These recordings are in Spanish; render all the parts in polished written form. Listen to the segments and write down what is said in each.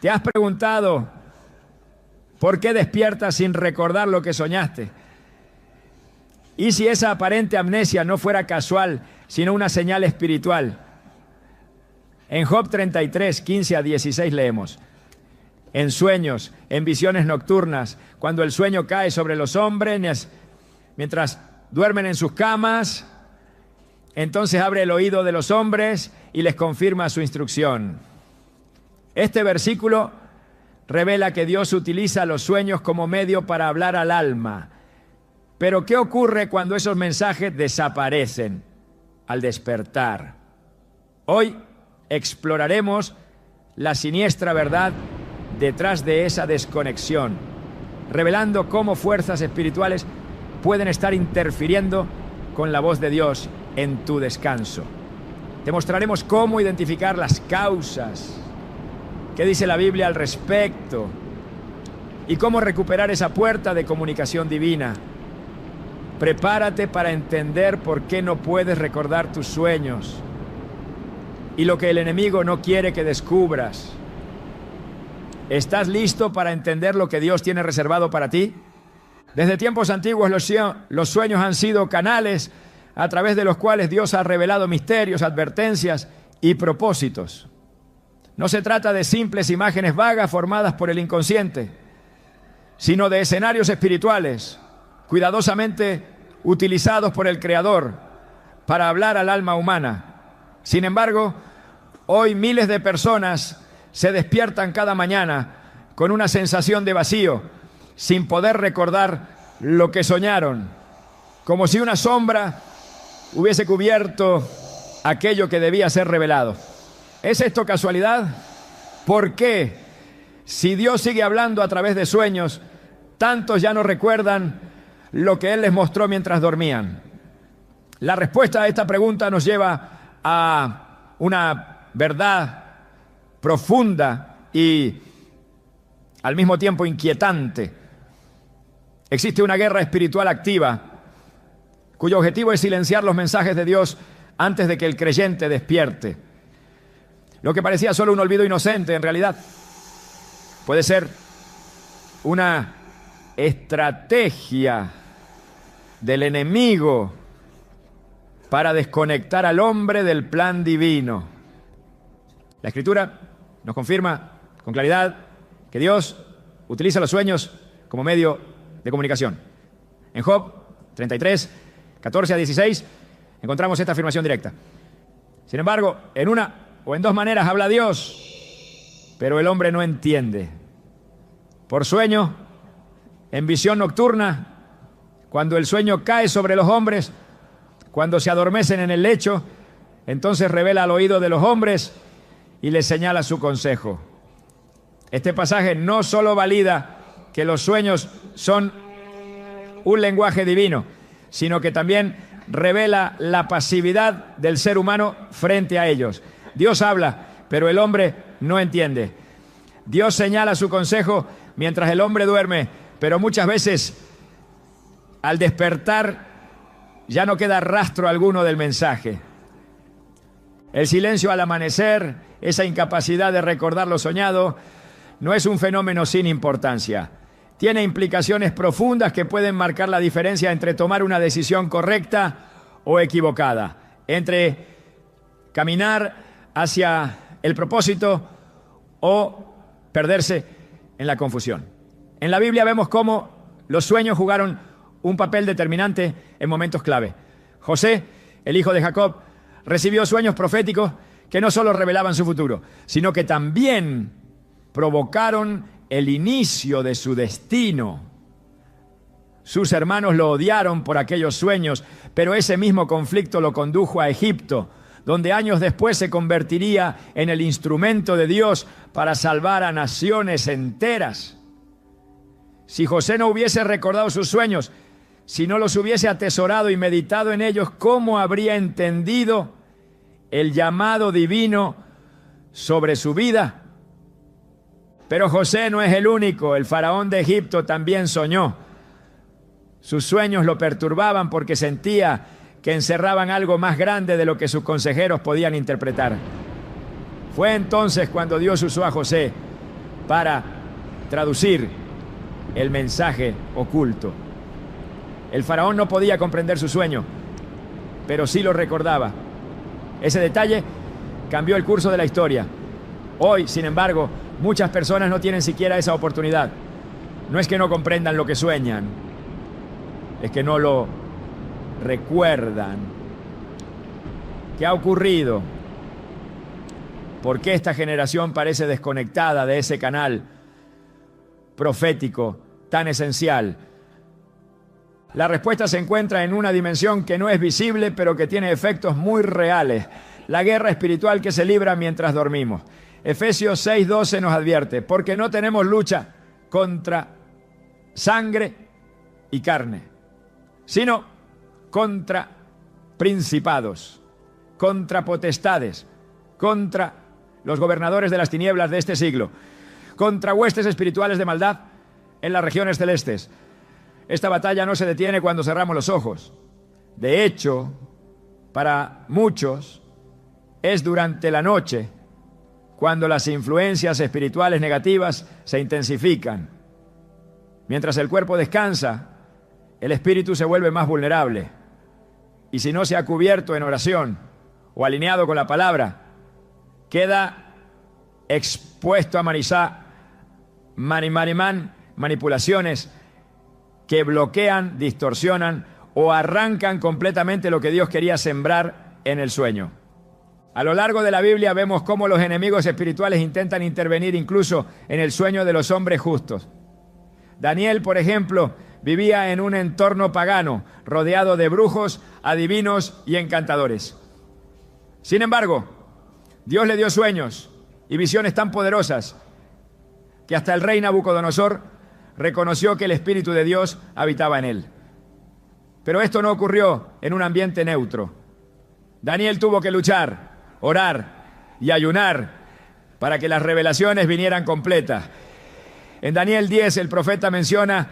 ¿Te has preguntado por qué despiertas sin recordar lo que soñaste? ¿Y si esa aparente amnesia no fuera casual, sino una señal espiritual? En Job 33, 15 a 16 leemos: en sueños, en visiones nocturnas, cuando el sueño cae sobre los hombres, mientras duermen en sus camas, entonces abre el oído de los hombres y les confirma su instrucción. Este versículo revela que Dios utiliza los sueños como medio para hablar al alma. Pero ¿qué ocurre cuando esos mensajes desaparecen al despertar? Hoy exploraremos la siniestra verdad detrás de esa desconexión, revelando cómo fuerzas espirituales pueden estar interfiriendo con la voz de Dios en tu descanso. Te mostraremos cómo identificar las causas, qué dice la Biblia al respecto y cómo recuperar esa puerta de comunicación divina. Prepárate para entender por qué no puedes recordar tus sueños y lo que el enemigo no quiere que descubras. ¿Estás listo para entender lo que Dios tiene reservado para ti? Desde tiempos antiguos los sueños han sido canales a través de los cuales Dios ha revelado misterios, advertencias y propósitos. No se trata de simples imágenes vagas formadas por el inconsciente, sino de escenarios espirituales cuidadosamente utilizados por el Creador para hablar al alma humana. Sin embargo, hoy miles de personas se despiertan cada mañana con una sensación de vacío, sin poder recordar lo que soñaron, como si una sombra hubiese cubierto aquello que debía ser revelado. ¿Es esto casualidad? ¿Por qué, si Dios sigue hablando a través de sueños, tantos ya no recuerdan lo que Él les mostró mientras dormían? La respuesta a esta pregunta nos lleva a una verdad profunda y al mismo tiempo inquietante. Existe una guerra espiritual activa cuyo objetivo es silenciar los mensajes de Dios antes de que el creyente despierte. Lo que parecía solo un olvido inocente, en realidad, puede ser una estrategia del enemigo para desconectar al hombre del plan divino. La Escritura nos confirma con claridad que Dios utiliza los sueños como medio de comunicación. En Job 33, 14 a 16, encontramos esta afirmación directa. Sin embargo, en una o en dos maneras habla Dios, pero el hombre no entiende. Por sueño, en visión nocturna, cuando el sueño cae sobre los hombres, cuando se adormecen en el lecho, entonces revela al oído de los hombres y les señala su consejo. Este pasaje no solo valida que los sueños son un lenguaje divino, sino que también revela la pasividad del ser humano frente a ellos. Dios habla, pero el hombre no entiende. Dios señala su consejo mientras el hombre duerme, pero muchas veces al despertar ya no queda rastro alguno del mensaje. El silencio al amanecer, esa incapacidad de recordar lo soñado, no es un fenómeno sin importancia. Tiene implicaciones profundas que pueden marcar la diferencia entre tomar una decisión correcta o equivocada, entre caminar hacia el propósito o perderse en la confusión. En la Biblia vemos cómo los sueños jugaron un papel determinante en momentos clave. José, el hijo de Jacob, recibió sueños proféticos que no solo revelaban su futuro, sino que también provocaron el inicio de su destino. Sus hermanos lo odiaron por aquellos sueños, pero ese mismo conflicto lo condujo a Egipto, donde años después se convertiría en el instrumento de Dios para salvar a naciones enteras. Si José no hubiese recordado sus sueños, si no los hubiese atesorado y meditado en ellos, ¿cómo habría entendido el llamado divino sobre su vida? Pero José no es el único. El faraón de Egipto también soñó. Sus sueños lo perturbaban porque sentía que encerraban algo más grande de lo que sus consejeros podían interpretar. Fue entonces cuando Dios usó a José para traducir el mensaje oculto. El faraón no podía comprender su sueño, pero sí lo recordaba. Ese detalle cambió el curso de la historia. Hoy, sin embargo, muchas personas no tienen siquiera esa oportunidad. No es que no comprendan lo que sueñan, es que no lo recuerdan. ¿Qué ha ocurrido? ¿Por qué esta generación parece desconectada de ese canal profético tan esencial? La respuesta se encuentra en una dimensión que no es visible, pero que tiene efectos muy reales. La guerra espiritual que se libra mientras dormimos. Efesios 6:12 nos advierte, porque no tenemos lucha contra sangre y carne, sino contra principados, contra potestades, contra los gobernadores de las tinieblas de este siglo, contra huestes espirituales de maldad en las regiones celestes. Esta batalla no se detiene cuando cerramos los ojos. De hecho, para muchos es durante la noche cuando las influencias espirituales negativas se intensifican. Mientras el cuerpo descansa, el espíritu se vuelve más vulnerable. Y si no se ha cubierto en oración o alineado con la palabra, queda expuesto a manipulaciones que bloquean, distorsionan o arrancan completamente lo que Dios quería sembrar en el sueño. A lo largo de la Biblia vemos cómo los enemigos espirituales intentan intervenir incluso en el sueño de los hombres justos. Daniel, por ejemplo, vivía en un entorno pagano, rodeado de brujos, adivinos y encantadores. Sin embargo, Dios le dio sueños y visiones tan poderosas que hasta el rey Nabucodonosor reconoció que el Espíritu de Dios habitaba en él. Pero esto no ocurrió en un ambiente neutro. Daniel tuvo que luchar, orar y ayunar para que las revelaciones vinieran completas. En Daniel 10 el profeta menciona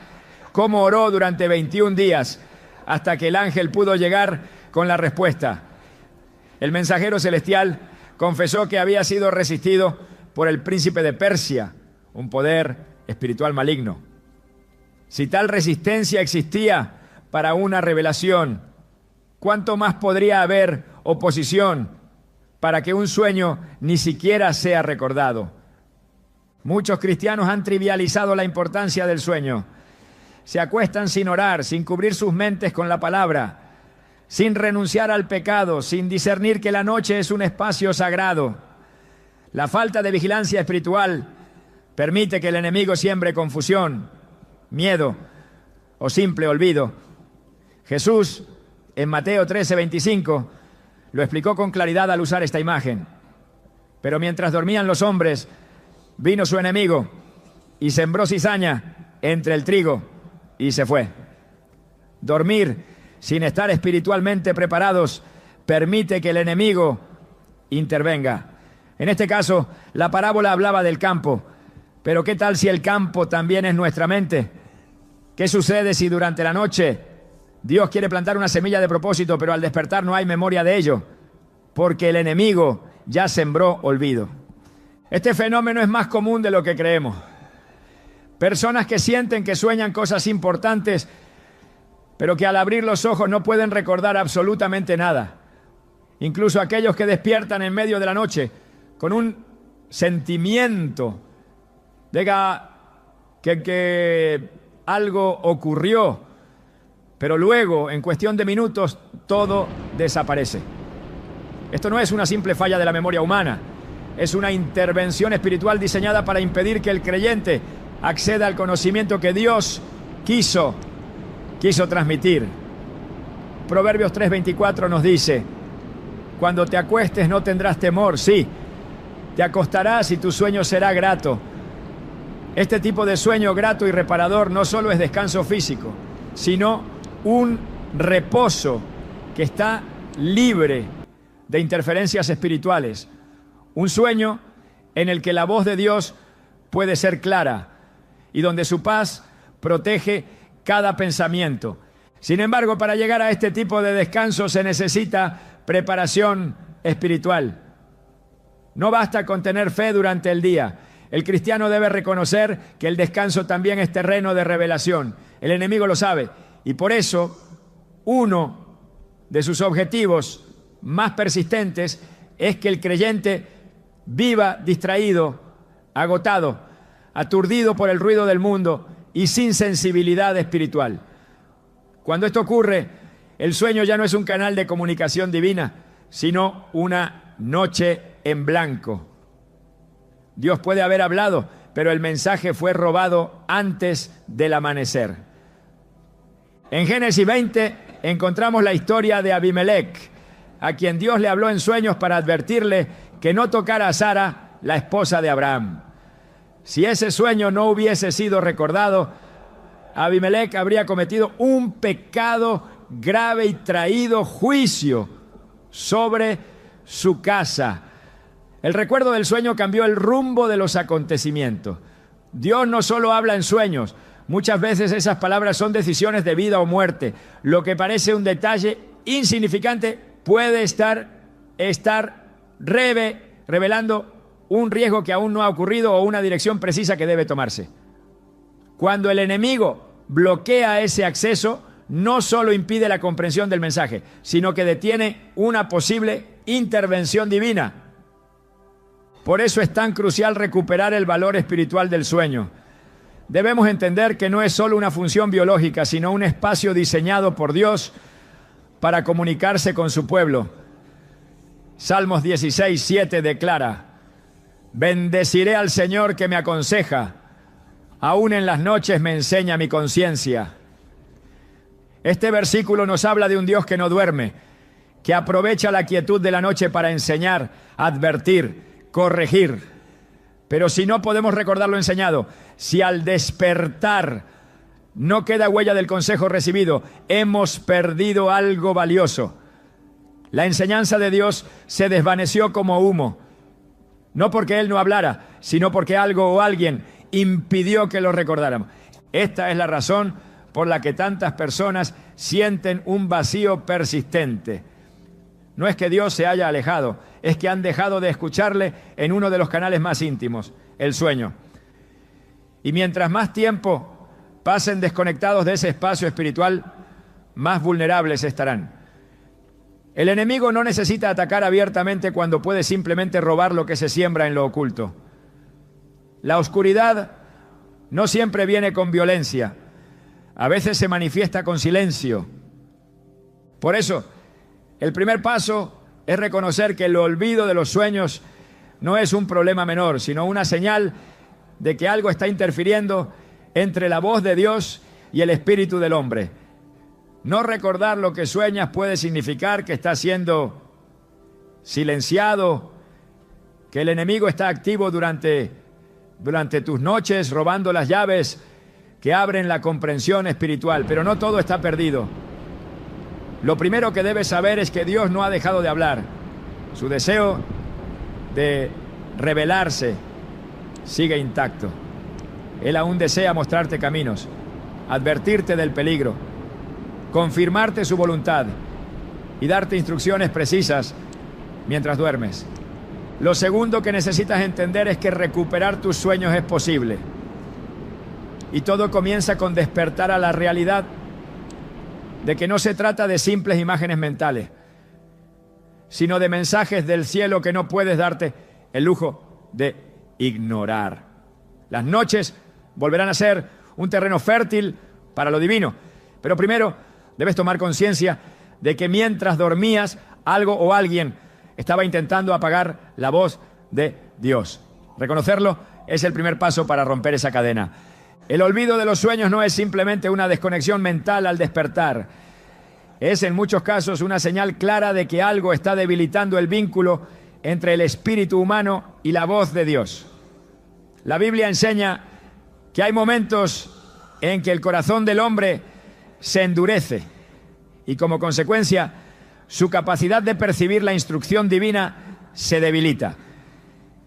cómo oró durante 21 días hasta que el ángel pudo llegar con la respuesta. El mensajero celestial confesó que había sido resistido por el príncipe de Persia, un poder espiritual maligno. Si tal resistencia existía para una revelación, ¿cuánto más podría haber oposición para que un sueño ni siquiera sea recordado? Muchos cristianos han trivializado la importancia del sueño. Se acuestan sin orar, sin cubrir sus mentes con la palabra, sin renunciar al pecado, sin discernir que la noche es un espacio sagrado. La falta de vigilancia espiritual permite que el enemigo siembre confusión, miedo o simple olvido. Jesús, en Mateo 13:25, lo explicó con claridad al usar esta imagen. Pero mientras dormían los hombres, vino su enemigo y sembró cizaña entre el trigo y se fue. Dormir sin estar espiritualmente preparados permite que el enemigo intervenga. En este caso, la parábola hablaba del campo. Pero ¿qué tal si el campo también es nuestra mente? ¿Qué sucede si durante la noche Dios quiere plantar una semilla de propósito, pero al despertar no hay memoria de ello? Porque el enemigo ya sembró olvido. Este fenómeno es más común de lo que creemos. Personas que sienten que sueñan cosas importantes, pero que al abrir los ojos no pueden recordar absolutamente nada. Incluso aquellos que despiertan en medio de la noche con un sentimiento de que algo ocurrió, pero luego, en cuestión de minutos, todo desaparece. Esto no es una simple falla de la memoria humana, es una intervención espiritual diseñada para impedir que el creyente acceda al conocimiento que Dios quiso transmitir. Proverbios 3:24 nos dice: cuando te acuestes no tendrás temor, sí, te acostarás y tu sueño será grato. Este tipo de sueño grato y reparador no solo es descanso físico, sino un reposo que está libre de interferencias espirituales. Un sueño en el que la voz de Dios puede ser clara y donde su paz protege cada pensamiento. Sin embargo, para llegar a este tipo de descanso se necesita preparación espiritual. No basta con tener fe durante el día. El cristiano debe reconocer que el descanso también es terreno de revelación. El enemigo lo sabe y por eso uno de sus objetivos más persistentes es que el creyente viva distraído, agotado, aturdido por el ruido del mundo y sin sensibilidad espiritual. Cuando esto ocurre, el sueño ya no es un canal de comunicación divina, sino una noche en blanco. Dios puede haber hablado, pero el mensaje fue robado antes del amanecer. En Génesis 20 encontramos la historia de Abimelech, a quien Dios le habló en sueños para advertirle que no tocara a Sara, la esposa de Abraham. Si ese sueño no hubiese sido recordado, Abimelech habría cometido un pecado grave y traído juicio sobre su casa. El recuerdo del sueño cambió el rumbo de los acontecimientos. Dios no solo habla en sueños, muchas veces esas palabras son decisiones de vida o muerte. Lo que parece un detalle insignificante puede estar revelando un riesgo que aún no ha ocurrido o una dirección precisa que debe tomarse. Cuando el enemigo bloquea ese acceso, no solo impide la comprensión del mensaje, sino que detiene una posible intervención divina. Por eso es tan crucial recuperar el valor espiritual del sueño. Debemos entender que no es solo una función biológica, sino un espacio diseñado por Dios para comunicarse con su pueblo. Salmos 16:7 declara: bendeciré al Señor que me aconseja, aún en las noches me enseña mi conciencia. Este versículo nos habla de un Dios que no duerme, que aprovecha la quietud de la noche para enseñar, advertir, corregir. Pero si no podemos recordar lo enseñado, si al despertar no queda huella del consejo recibido, hemos perdido algo valioso. La enseñanza de Dios se desvaneció como humo, no porque Él no hablara, sino porque algo o alguien impidió que lo recordáramos. Esta es la razón por la que tantas personas sienten un vacío persistente. No es que Dios se haya alejado, es que han dejado de escucharle en uno de los canales más íntimos, el sueño. Y mientras más tiempo pasen desconectados de ese espacio espiritual, más vulnerables estarán. El enemigo no necesita atacar abiertamente cuando puede simplemente robar lo que se siembra en lo oculto. La oscuridad no siempre viene con violencia, a veces se manifiesta con silencio. Por eso, el primer paso es reconocer que el olvido de los sueños no es un problema menor, sino una señal de que algo está interfiriendo entre la voz de Dios y el espíritu del hombre. No recordar lo que sueñas puede significar que está siendo silenciado, que el enemigo está activo durante tus noches, robando las llaves que abren la comprensión espiritual. Pero no todo está perdido. Lo primero que debes saber es que Dios no ha dejado de hablar. Su deseo de revelarse sigue intacto. Él aún desea mostrarte caminos, advertirte del peligro, confirmarte su voluntad y darte instrucciones precisas mientras duermes. Lo segundo que necesitas entender es que recuperar tus sueños es posible. Y todo comienza con despertar a la realidad de que no se trata de simples imágenes mentales, sino de mensajes del cielo que no puedes darte el lujo de ignorar. Las noches volverán a ser un terreno fértil para lo divino, pero primero debes tomar conciencia de que mientras dormías, algo o alguien estaba intentando apagar la voz de Dios. Reconocerlo es el primer paso para romper esa cadena. El olvido de los sueños no es simplemente una desconexión mental al despertar. Es en muchos casos una señal clara de que algo está debilitando el vínculo entre el espíritu humano y la voz de Dios. La Biblia enseña que hay momentos en que el corazón del hombre se endurece y como consecuencia su capacidad de percibir la instrucción divina se debilita.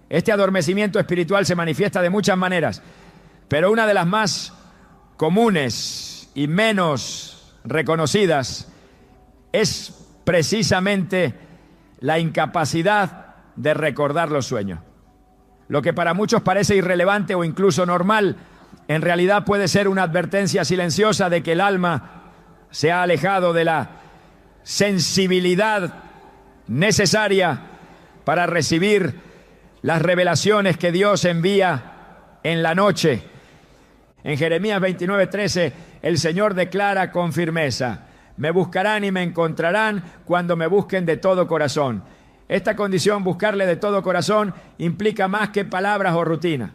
Este adormecimiento espiritual se manifiesta de muchas maneras, pero una de las más comunes y menos reconocidas es precisamente la incapacidad de recordar los sueños. Lo que para muchos parece irrelevante o incluso normal, en realidad puede ser una advertencia silenciosa de que el alma se ha alejado de la sensibilidad necesaria para recibir las revelaciones que Dios envía en la noche. En Jeremías 29:13, el Señor declara con firmeza: me buscarán y me encontrarán cuando me busquen de todo corazón. Esta condición, buscarle de todo corazón, implica más que palabras o rutina.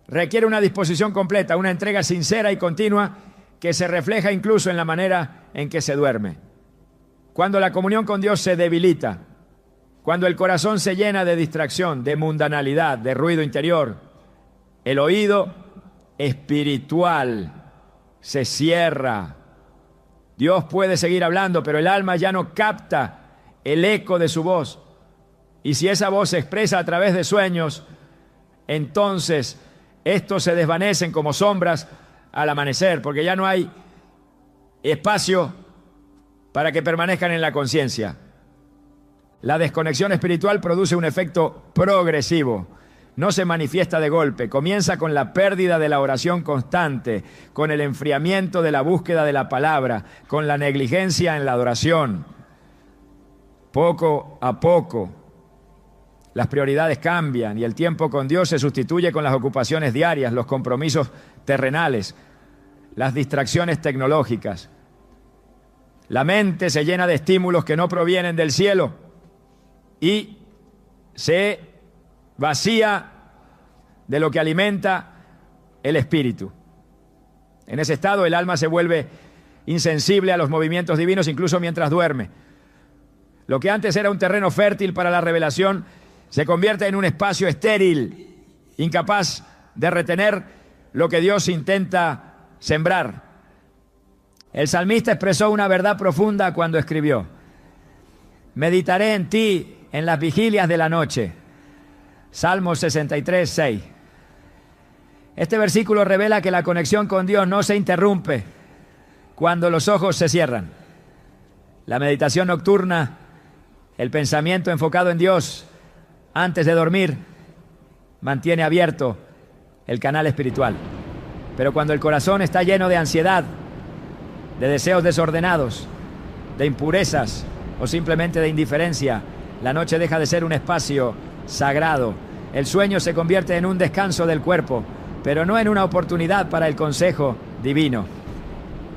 Requiere una disposición completa, una entrega sincera y continua que se refleja incluso en la manera en que se duerme. Cuando la comunión con Dios se debilita, cuando el corazón se llena de distracción, de mundanalidad, de ruido interior, el oído espiritual se cierra. Dios puede seguir hablando, pero el alma ya no capta el eco de su voz. Y si esa voz se expresa a través de sueños, entonces estos se desvanecen como sombras al amanecer, porque ya no hay espacio para que permanezcan en la conciencia. La desconexión espiritual produce un efecto progresivo. No se manifiesta de golpe, comienza con la pérdida de la oración constante, con el enfriamiento de la búsqueda de la palabra, con la negligencia en la adoración. Poco a poco, las prioridades cambian y el tiempo con Dios se sustituye con las ocupaciones diarias, los compromisos terrenales, las distracciones tecnológicas. La mente se llena de estímulos que no provienen del cielo y se vacía de lo que alimenta el espíritu. En ese estado el alma se vuelve insensible a los movimientos divinos incluso mientras duerme. Lo que antes era un terreno fértil para la revelación se convierte en un espacio estéril, incapaz de retener lo que Dios intenta sembrar. El salmista expresó una verdad profunda cuando escribió: meditaré en ti en las vigilias de la noche. Salmos 63:6. Este versículo revela que la conexión con Dios no se interrumpe cuando los ojos se cierran. La meditación nocturna, el pensamiento enfocado en Dios antes de dormir, mantiene abierto el canal espiritual. Pero cuando el corazón está lleno de ansiedad, de deseos desordenados, de impurezas o simplemente de indiferencia, la noche deja de ser un espacio sagrado. El sueño se convierte en un descanso del cuerpo, pero no en una oportunidad para el consejo divino.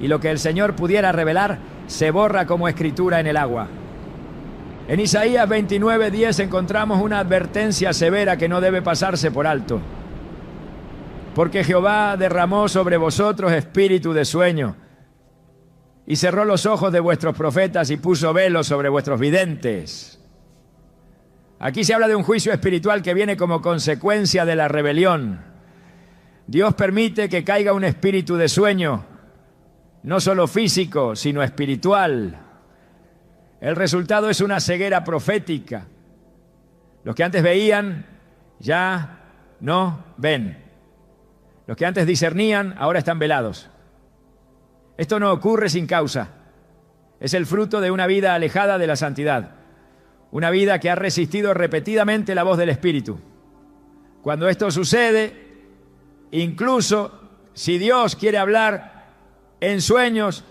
Y lo que el Señor pudiera revelar se borra como escritura en el agua. En Isaías 29:10 encontramos una advertencia severa que no debe pasarse por alto. Porque Jehová derramó sobre vosotros espíritu de sueño y cerró los ojos de vuestros profetas y puso velos sobre vuestros videntes. Aquí se habla de un juicio espiritual que viene como consecuencia de la rebelión. Dios permite que caiga un espíritu de sueño, no solo físico, sino espiritual. El resultado es una ceguera profética. Los que antes veían, ya no ven. Los que antes discernían, ahora están velados. Esto no ocurre sin causa. Es el fruto de una vida alejada de la santidad. Una vida que ha resistido repetidamente la voz del Espíritu. Cuando esto sucede, incluso si Dios quiere hablar en sueños,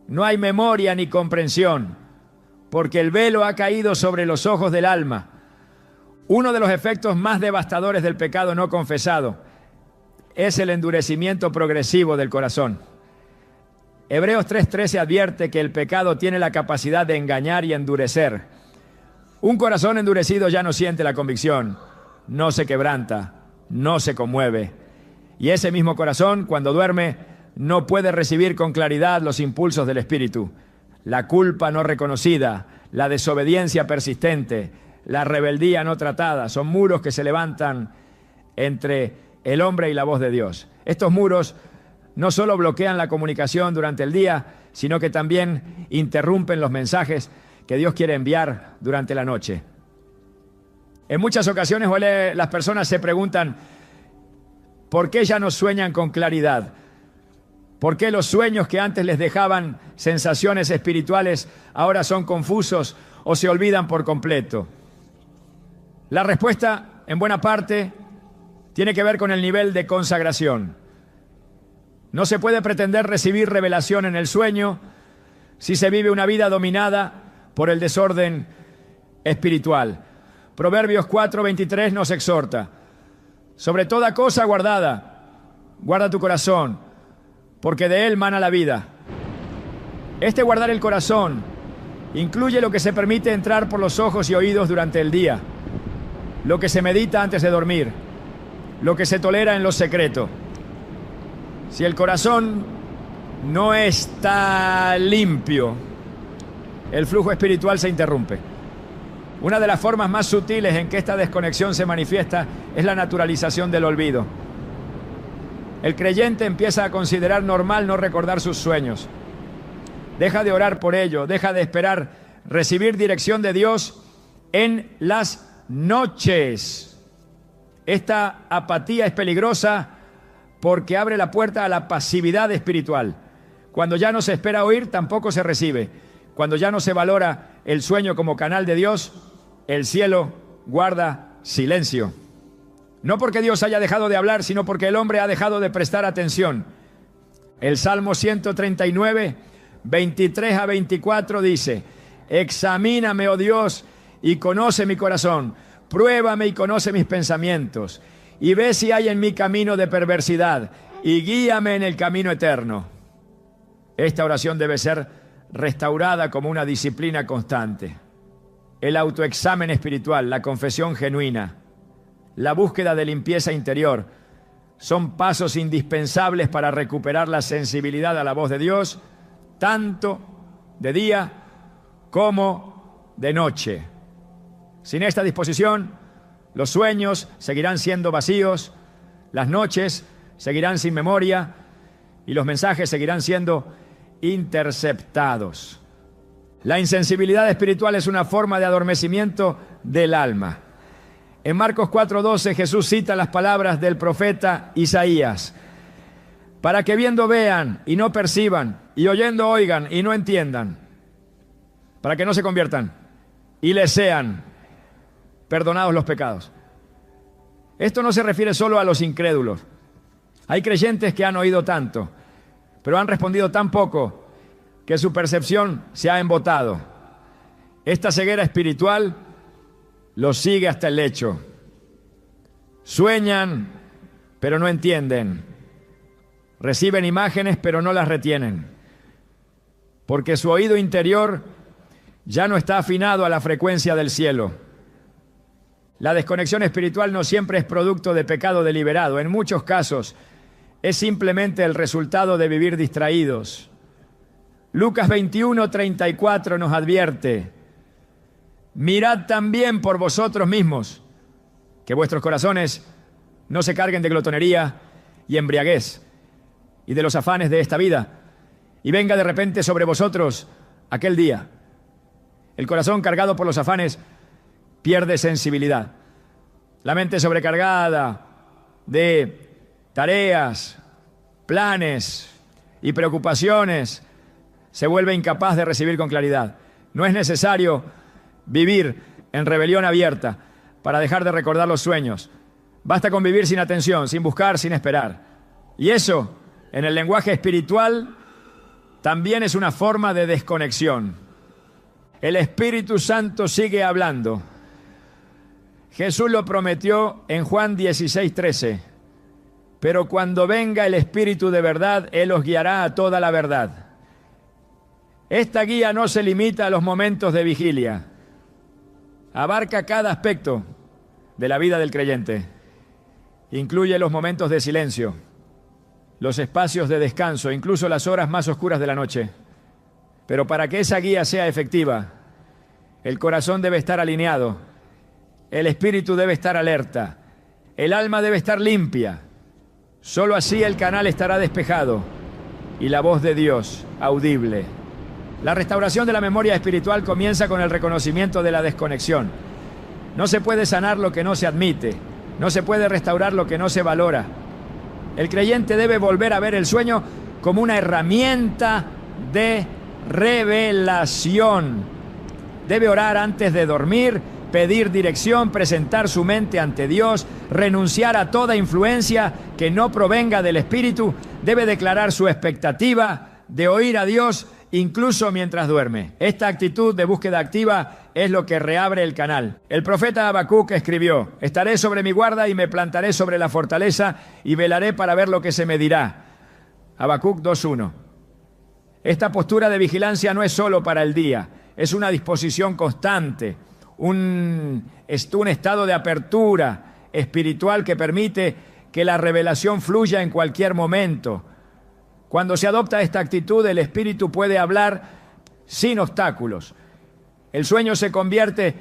no hay memoria ni comprensión, porque el velo ha caído sobre los ojos del alma. Uno de los efectos más devastadores del pecado no confesado es el endurecimiento progresivo del corazón. Hebreos 3:13 advierte que el pecado tiene la capacidad de engañar y endurecer. Un corazón endurecido ya no siente la convicción, no se quebranta, no se conmueve. Y ese mismo corazón, cuando duerme, no puede recibir con claridad los impulsos del Espíritu. La culpa no reconocida, la desobediencia persistente, la rebeldía no tratada, son muros que se levantan entre el hombre y la voz de Dios. Estos muros no solo bloquean la comunicación durante el día, sino que también interrumpen los mensajes que Dios quiere enviar durante la noche. En muchas ocasiones las personas se preguntan, ¿por qué ya no sueñan con claridad? ¿Por qué los sueños que antes les dejaban sensaciones espirituales ahora son confusos o se olvidan por completo? La respuesta en buena parte, tiene que ver con el nivel de consagración. No se puede pretender recibir revelación en el sueño si se vive una vida dominada por el desorden espiritual. Proverbios 4:23 nos exhorta: sobre toda cosa guardada, guarda tu corazón, porque de él mana la vida. Este guardar el corazón incluye lo que se permite entrar por los ojos y oídos durante el día, lo que se medita antes de dormir, lo que se tolera en lo secreto. Si el corazón no está limpio, el flujo espiritual se interrumpe. Una de las formas más sutiles en que esta desconexión se manifiesta es la naturalización del olvido. El creyente empieza a considerar normal no recordar sus sueños. Deja de orar por ello, deja de esperar recibir dirección de Dios en las noches. Esta apatía es peligrosa porque abre la puerta a la pasividad espiritual. Cuando ya no se espera oír, tampoco se recibe. Cuando ya no se valora el sueño como canal de Dios, el cielo guarda silencio. No porque Dios haya dejado de hablar, sino porque el hombre ha dejado de prestar atención. El Salmo 139, 23 a 24 dice: examíname, oh Dios, y conoce mi corazón. Pruébame y conoce mis pensamientos. Y ve si hay en mí camino de perversidad, y guíame en el camino eterno. Esta oración debe ser restaurada como una disciplina constante. El autoexamen espiritual, la confesión genuina, la búsqueda de limpieza interior son pasos indispensables para recuperar la sensibilidad a la voz de Dios, tanto de día como de noche. Sin esta disposición, los sueños seguirán siendo vacíos, las noches seguirán sin memoria y los mensajes seguirán siendo interceptados. La insensibilidad espiritual es una forma de adormecimiento del alma. En Marcos 4:12 Jesús cita las palabras del profeta Isaías: para que viendo vean y no perciban, y oyendo oigan y no entiendan, para que no se conviertan y les sean perdonados los pecados. Esto no se refiere solo a los incrédulos. Hay creyentes que han oído tanto, pero han respondido tan poco que su percepción se ha embotado. Esta ceguera espiritual los sigue hasta el lecho. Sueñan, pero no entienden. Reciben imágenes, pero no las retienen. Porque su oído interior ya no está afinado a la frecuencia del cielo. La desconexión espiritual no siempre es producto de pecado deliberado. En muchos casos es simplemente el resultado de vivir distraídos. Lucas 21:34 nos advierte: mirad también por vosotros mismos, que vuestros corazones no se carguen de glotonería y embriaguez y de los afanes de esta vida, y venga de repente sobre vosotros aquel día. El corazón cargado por los afanes pierde sensibilidad. La mente sobrecargada de tareas, planes y preocupaciones se vuelve incapaz de recibir con claridad. No es necesario vivir en rebelión abierta para dejar de recordar los sueños. Basta con vivir sin atención, sin buscar, sin esperar. Y eso, en el lenguaje espiritual, también es una forma de desconexión. El Espíritu Santo sigue hablando. Jesús lo prometió en Juan 16:13. Pero cuando venga el Espíritu de verdad, Él os guiará a toda la verdad. Esta guía no se limita a los momentos de vigilia. Abarca cada aspecto de la vida del creyente. Incluye los momentos de silencio, los espacios de descanso, incluso las horas más oscuras de la noche. Pero para que esa guía sea efectiva, el corazón debe estar alineado, el espíritu debe estar alerta, el alma debe estar limpia. Solo así el canal estará despejado y la voz de Dios audible. La restauración de la memoria espiritual comienza con el reconocimiento de la desconexión. No se puede sanar lo que no se admite, no se puede restaurar lo que no se valora. El creyente debe volver a ver el sueño como una herramienta de revelación. Debe orar antes de dormir pedir dirección, presentar su mente ante Dios, renunciar a toda influencia que no provenga del Espíritu, debe declarar su expectativa de oír a Dios incluso mientras duerme. Esta actitud de búsqueda activa es lo que reabre el canal. El profeta Habacuc escribió: estaré sobre mi guarda y me plantaré sobre la fortaleza y velaré para ver lo que se me dirá. Habacuc 2:1. Esta postura de vigilancia no es solo para el día, es una disposición constante, un estado de apertura espiritual que permite que la revelación fluya en cualquier momento. Cuando se adopta esta actitud, el Espíritu puede hablar sin obstáculos. El sueño se convierte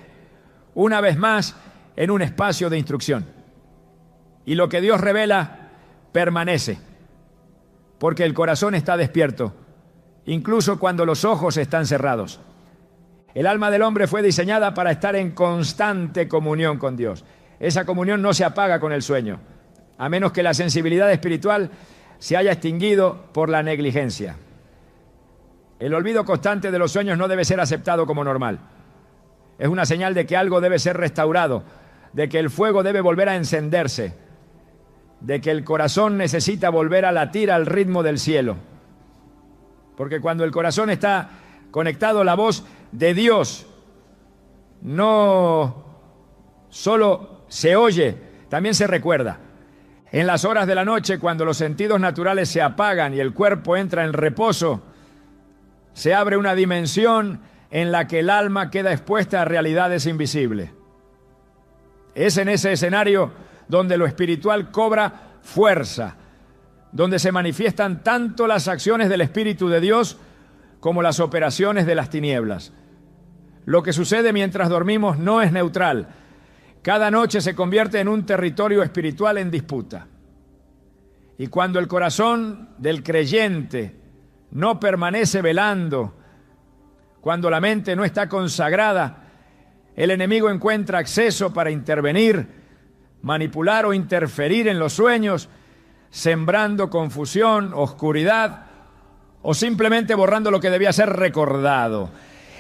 una vez más en un espacio de instrucción. Y lo que Dios revela permanece, porque el corazón está despierto, incluso cuando los ojos están cerrados. El alma del hombre fue diseñada para estar en constante comunión con Dios. Esa comunión no se apaga con el sueño, a menos que la sensibilidad espiritual se haya extinguido por la negligencia. El olvido constante de los sueños no debe ser aceptado como normal. Es una señal de que algo debe ser restaurado, de que el fuego debe volver a encenderse, de que el corazón necesita volver a latir al ritmo del cielo. Porque cuando el corazón está conectado, la voz de Dios no solo se oye, también se recuerda. En las horas de la noche, cuando los sentidos naturales se apagan y el cuerpo entra en reposo, se abre una dimensión en la que el alma queda expuesta a realidades invisibles. Es en ese escenario donde lo espiritual cobra fuerza, donde se manifiestan tanto las acciones del Espíritu de Dios como las operaciones de las tinieblas. Lo que sucede mientras dormimos no es neutral. Cada noche se convierte en un territorio espiritual en disputa. Y cuando el corazón del creyente no permanece velando, cuando la mente no está consagrada, el enemigo encuentra acceso para intervenir, manipular o interferir en los sueños, sembrando confusión, oscuridad o simplemente borrando lo que debía ser recordado.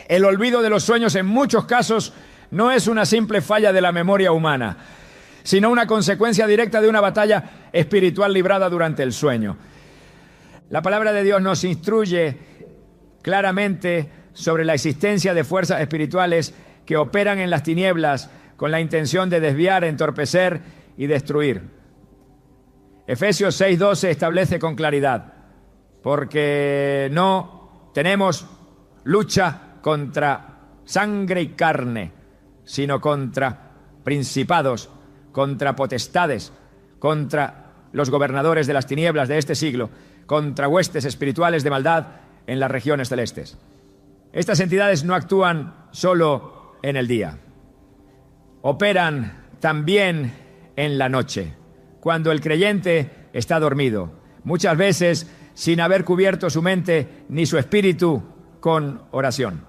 El olvido de los sueños en muchos casos no es una simple falla de la memoria humana, sino una consecuencia directa de una batalla espiritual librada durante el sueño. La palabra de Dios nos instruye claramente sobre la existencia de fuerzas espirituales que operan en las tinieblas con la intención de desviar, entorpecer y destruir. Efesios 6:12 establece con claridad: porque no tenemos lucha contra sangre y carne, sino contra principados, contra potestades, contra los gobernadores de las tinieblas de este siglo, contra huestes espirituales de maldad en las regiones celestes. Estas entidades no actúan solo en el día, operan también en la noche, cuando el creyente está dormido, muchas veces sin haber cubierto su mente ni su espíritu con oración.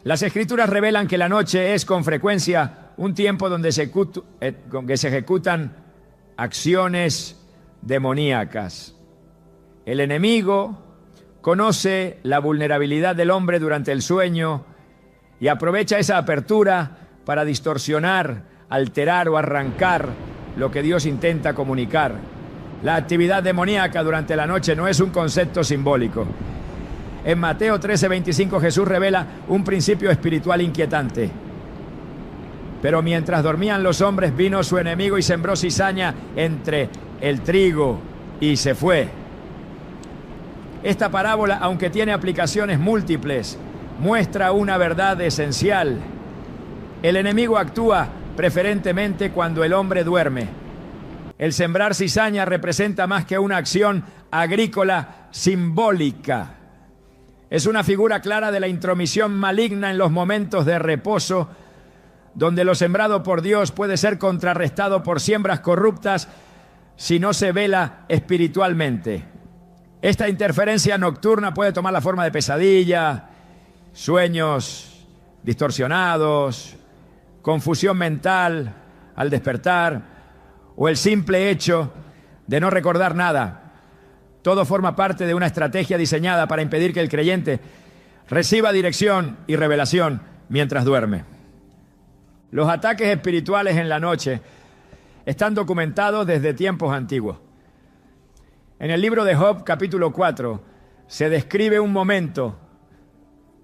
Las Escrituras revelan que la noche es con frecuencia un tiempo donde se ejecutan acciones demoníacas. El enemigo conoce la vulnerabilidad del hombre durante el sueño y aprovecha esa apertura para distorsionar, alterar o arrancar lo que Dios intenta comunicar. La actividad demoníaca durante la noche no es un concepto simbólico. En Mateo 13:25 Jesús revela un principio espiritual inquietante. Pero mientras dormían los hombres, vino su enemigo y sembró cizaña entre el trigo y se fue. Esta parábola, aunque tiene aplicaciones múltiples, muestra una verdad esencial. El enemigo actúa preferentemente cuando el hombre duerme. El sembrar cizaña representa más que una acción agrícola simbólica. Es una figura clara de la intromisión maligna en los momentos de reposo, donde lo sembrado por Dios puede ser contrarrestado por siembras corruptas si no se vela espiritualmente. Esta interferencia nocturna puede tomar la forma de pesadilla, sueños distorsionados, confusión mental al despertar o el simple hecho de no recordar nada. Todo forma parte de una estrategia diseñada para impedir que el creyente reciba dirección y revelación mientras duerme. Los ataques espirituales en la noche están documentados desde tiempos antiguos. En el libro de Job, capítulo 4, se describe un momento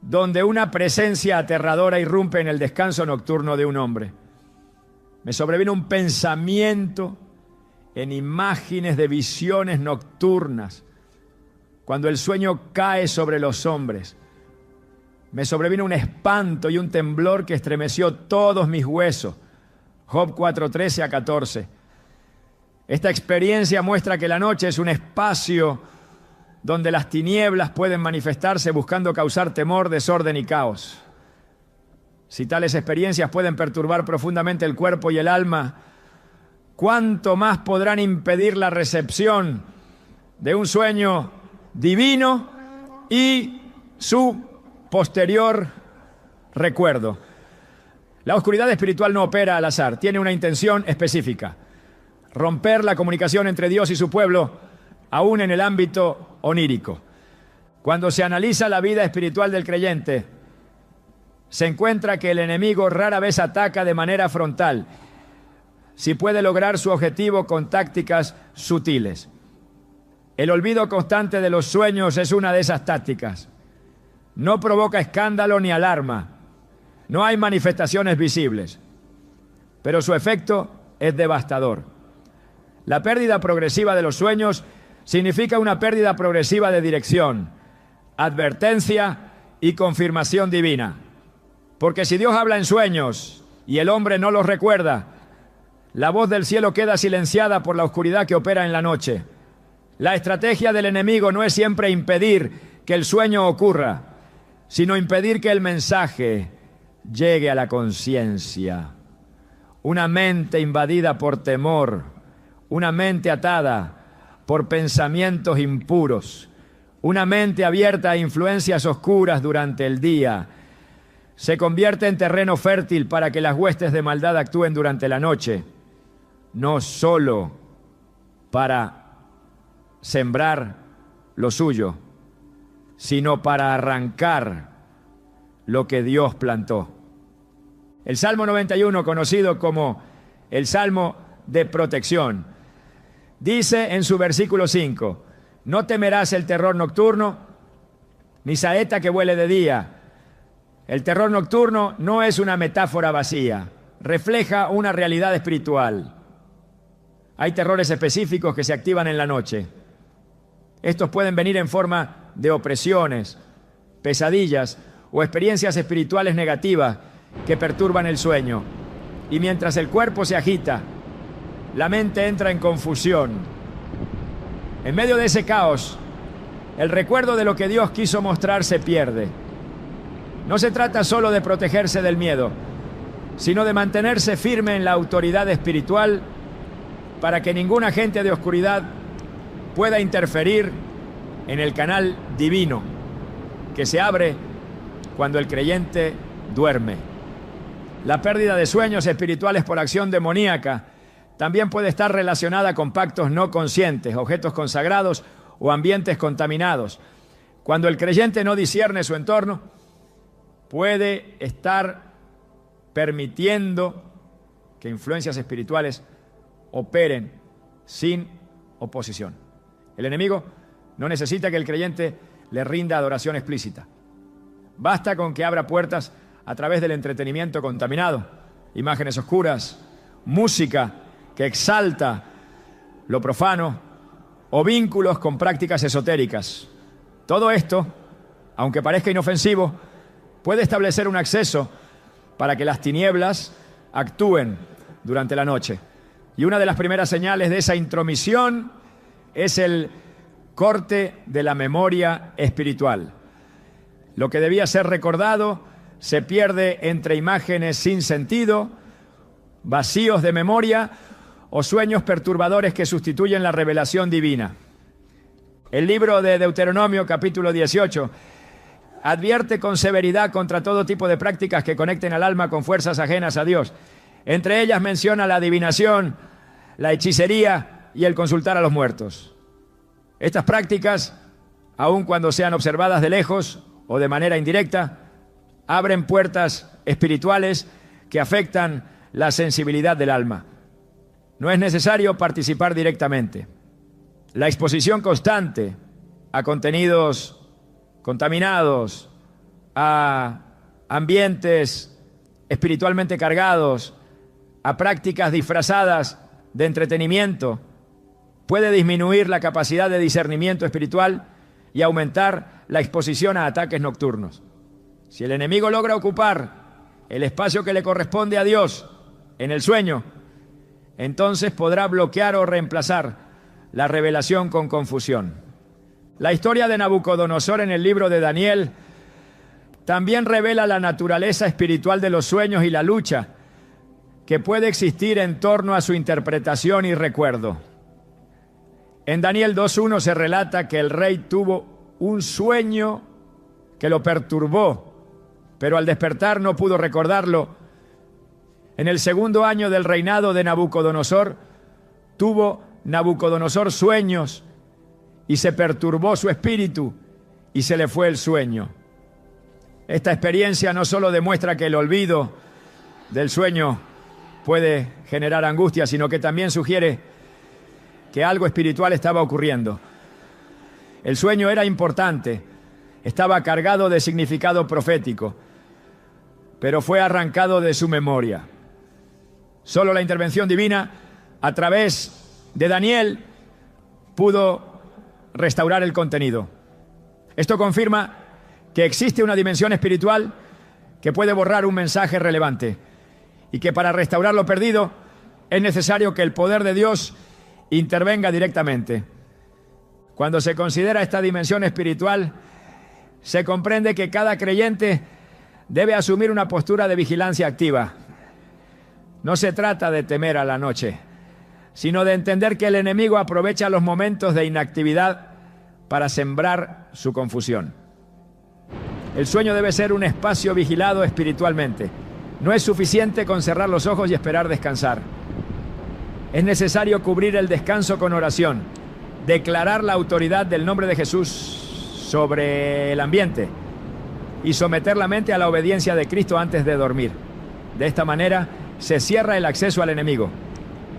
donde una presencia aterradora irrumpe en el descanso nocturno de un hombre. Me sobrevino un pensamiento en imágenes de visiones nocturnas, cuando el sueño cae sobre los hombres. Me sobrevino un espanto y un temblor que estremeció todos mis huesos. Job 4:13 a 14. Esta experiencia muestra que la noche es un espacio donde las tinieblas pueden manifestarse buscando causar temor, desorden y caos. Si tales experiencias pueden perturbar profundamente el cuerpo y el alma, ¿cuánto más podrán impedir la recepción de un sueño divino y su posterior recuerdo? La oscuridad espiritual no opera al azar, tiene una intención específica: romper la comunicación entre Dios y su pueblo, aún en el ámbito onírico. Cuando se analiza la vida espiritual del creyente, se encuentra que el enemigo rara vez ataca de manera frontal, si puede lograr su objetivo con tácticas sutiles. El olvido constante de los sueños es una de esas tácticas. No provoca escándalo ni alarma. No hay manifestaciones visibles, pero su efecto es devastador. La pérdida progresiva de los sueños significa una pérdida progresiva de dirección, advertencia y confirmación divina. Porque si Dios habla en sueños y el hombre no los recuerda, la voz del cielo queda silenciada por la oscuridad que opera en la noche. La estrategia del enemigo no es siempre impedir que el sueño ocurra, sino impedir que el mensaje llegue a la conciencia. Una mente invadida por temor, una mente atada por pensamientos impuros, una mente abierta a influencias oscuras durante el día, se convierte en terreno fértil para que las huestes de maldad actúen durante la noche, no solo para sembrar lo suyo, sino para arrancar lo que Dios plantó. El Salmo 91, conocido como el Salmo de protección, dice en su versículo 5: no temerás el terror nocturno, ni saeta que vuele de día. El terror nocturno no es una metáfora vacía, refleja una realidad espiritual. Hay terrores específicos que se activan en la noche. Estos pueden venir en forma de opresiones, pesadillas o experiencias espirituales negativas que perturban el sueño. Y mientras el cuerpo se agita, la mente entra en confusión. En medio de ese caos, el recuerdo de lo que Dios quiso mostrar se pierde. No se trata solo de protegerse del miedo, sino de mantenerse firme en la autoridad espiritual para que ningún agente de oscuridad pueda interferir en el canal divino que se abre cuando el creyente duerme. La pérdida de sueños espirituales por acción demoníaca también puede estar relacionada con pactos no conscientes, objetos consagrados o ambientes contaminados. Cuando el creyente no discierne su entorno, puede estar permitiendo que influencias espirituales operen sin oposición. El enemigo no necesita que el creyente le rinda adoración explícita. Basta con que abra puertas a través del entretenimiento contaminado, imágenes oscuras, música que exalta lo profano o vínculos con prácticas esotéricas. Todo esto, aunque parezca inofensivo, puede establecer un acceso para que las tinieblas actúen durante la noche. Y una de las primeras señales de esa intromisión es el corte de la memoria espiritual. Lo que debía ser recordado se pierde entre imágenes sin sentido, vacíos de memoria o sueños perturbadores que sustituyen la revelación divina. El libro de Deuteronomio, capítulo 18, advierte con severidad contra todo tipo de prácticas que conecten al alma con fuerzas ajenas a Dios. Entre ellas menciona la adivinación, la hechicería y el consultar a los muertos. Estas prácticas, aun cuando sean observadas de lejos o de manera indirecta, abren puertas espirituales que afectan la sensibilidad del alma. No es necesario participar directamente. La exposición constante a contenidos contaminados, a ambientes espiritualmente cargados, a prácticas disfrazadas de entretenimiento, puede disminuir la capacidad de discernimiento espiritual y aumentar la exposición a ataques nocturnos. Si el enemigo logra ocupar el espacio que le corresponde a Dios en el sueño, entonces podrá bloquear o reemplazar la revelación con confusión. La historia de Nabucodonosor en el libro de Daniel también revela la naturaleza espiritual de los sueños y la lucha que puede existir en torno a su interpretación y recuerdo. En Daniel 2:1 se relata que el rey tuvo un sueño que lo perturbó, pero al despertar no pudo recordarlo. En el segundo año del reinado de Nabucodonosor, tuvo Nabucodonosor sueños y se perturbó su espíritu y se le fue el sueño. Esta experiencia no solo demuestra que el olvido del sueño puede generar angustia, sino que también sugiere que algo espiritual estaba ocurriendo. El sueño era importante, estaba cargado de significado profético, pero fue arrancado de su memoria. Solo la intervención divina, a través de Daniel, pudo restaurar el contenido. Esto confirma que existe una dimensión espiritual que puede borrar un mensaje relevante y que para restaurar lo perdido es necesario que el poder de Dios intervenga directamente. Cuando se considera esta dimensión espiritual, se comprende que cada creyente debe asumir una postura de vigilancia activa. No se trata de temer a la noche, sino de entender que el enemigo aprovecha los momentos de inactividad para sembrar su confusión. El sueño debe ser un espacio vigilado espiritualmente. No es suficiente con cerrar los ojos y esperar descansar. Es necesario cubrir el descanso con oración, declarar la autoridad del nombre de Jesús sobre el ambiente y someter la mente a la obediencia de Cristo antes de dormir. De esta manera se cierra el acceso al enemigo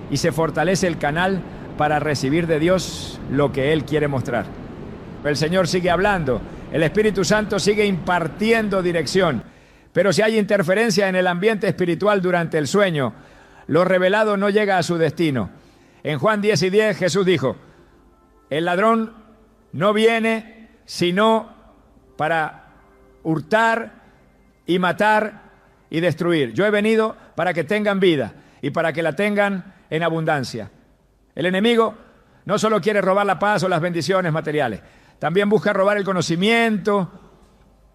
y se fortalece el canal para recibir de Dios lo que Él quiere mostrar. El Señor sigue hablando, el Espíritu Santo sigue impartiendo dirección, pero si hay interferencia en el ambiente espiritual durante el sueño, lo revelado no llega a su destino. En Juan 10:10 Jesús dijo: el ladrón no viene sino para hurtar y matar y destruir. Yo he venido para que tengan vida y para que la tengan en abundancia. El enemigo no solo quiere robar la paz o las bendiciones materiales, también busca robar el conocimiento,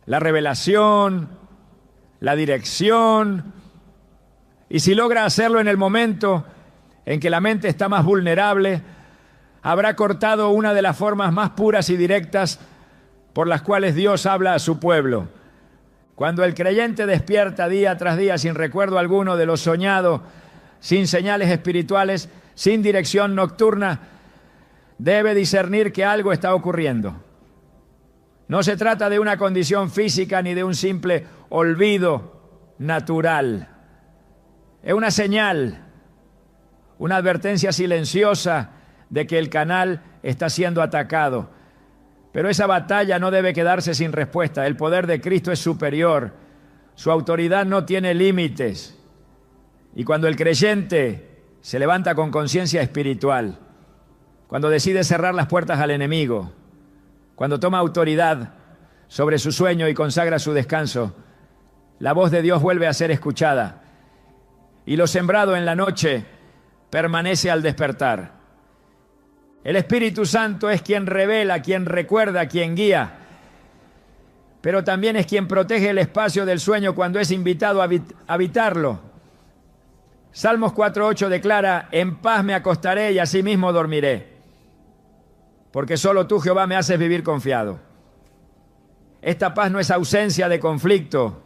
la revelación, la dirección. Y si logra hacerlo en el momento en que la mente está más vulnerable, habrá cortado una de las formas más puras y directas por las cuales Dios habla a su pueblo. Cuando el creyente despierta día tras día sin recuerdo alguno de lo soñado, sin señales espirituales, sin dirección nocturna, debe discernir que algo está ocurriendo. No se trata de una condición física ni de un simple olvido natural. Es una señal, una advertencia silenciosa de que el canal está siendo atacado. Pero esa batalla no debe quedarse sin respuesta. El poder de Cristo es superior. Su autoridad no tiene límites. Y cuando el creyente se levanta con conciencia espiritual, cuando decide cerrar las puertas al enemigo, cuando toma autoridad sobre su sueño y consagra su descanso, la voz de Dios vuelve a ser escuchada. Y lo sembrado en la noche permanece al despertar. El Espíritu Santo es quien revela, quien recuerda, quien guía, pero también es quien protege el espacio del sueño cuando es invitado a habitarlo. Salmos 4:8 declara: en paz me acostaré y asimismo dormiré, porque solo tú, Jehová, me haces vivir confiado. Esta paz no es ausencia de conflicto,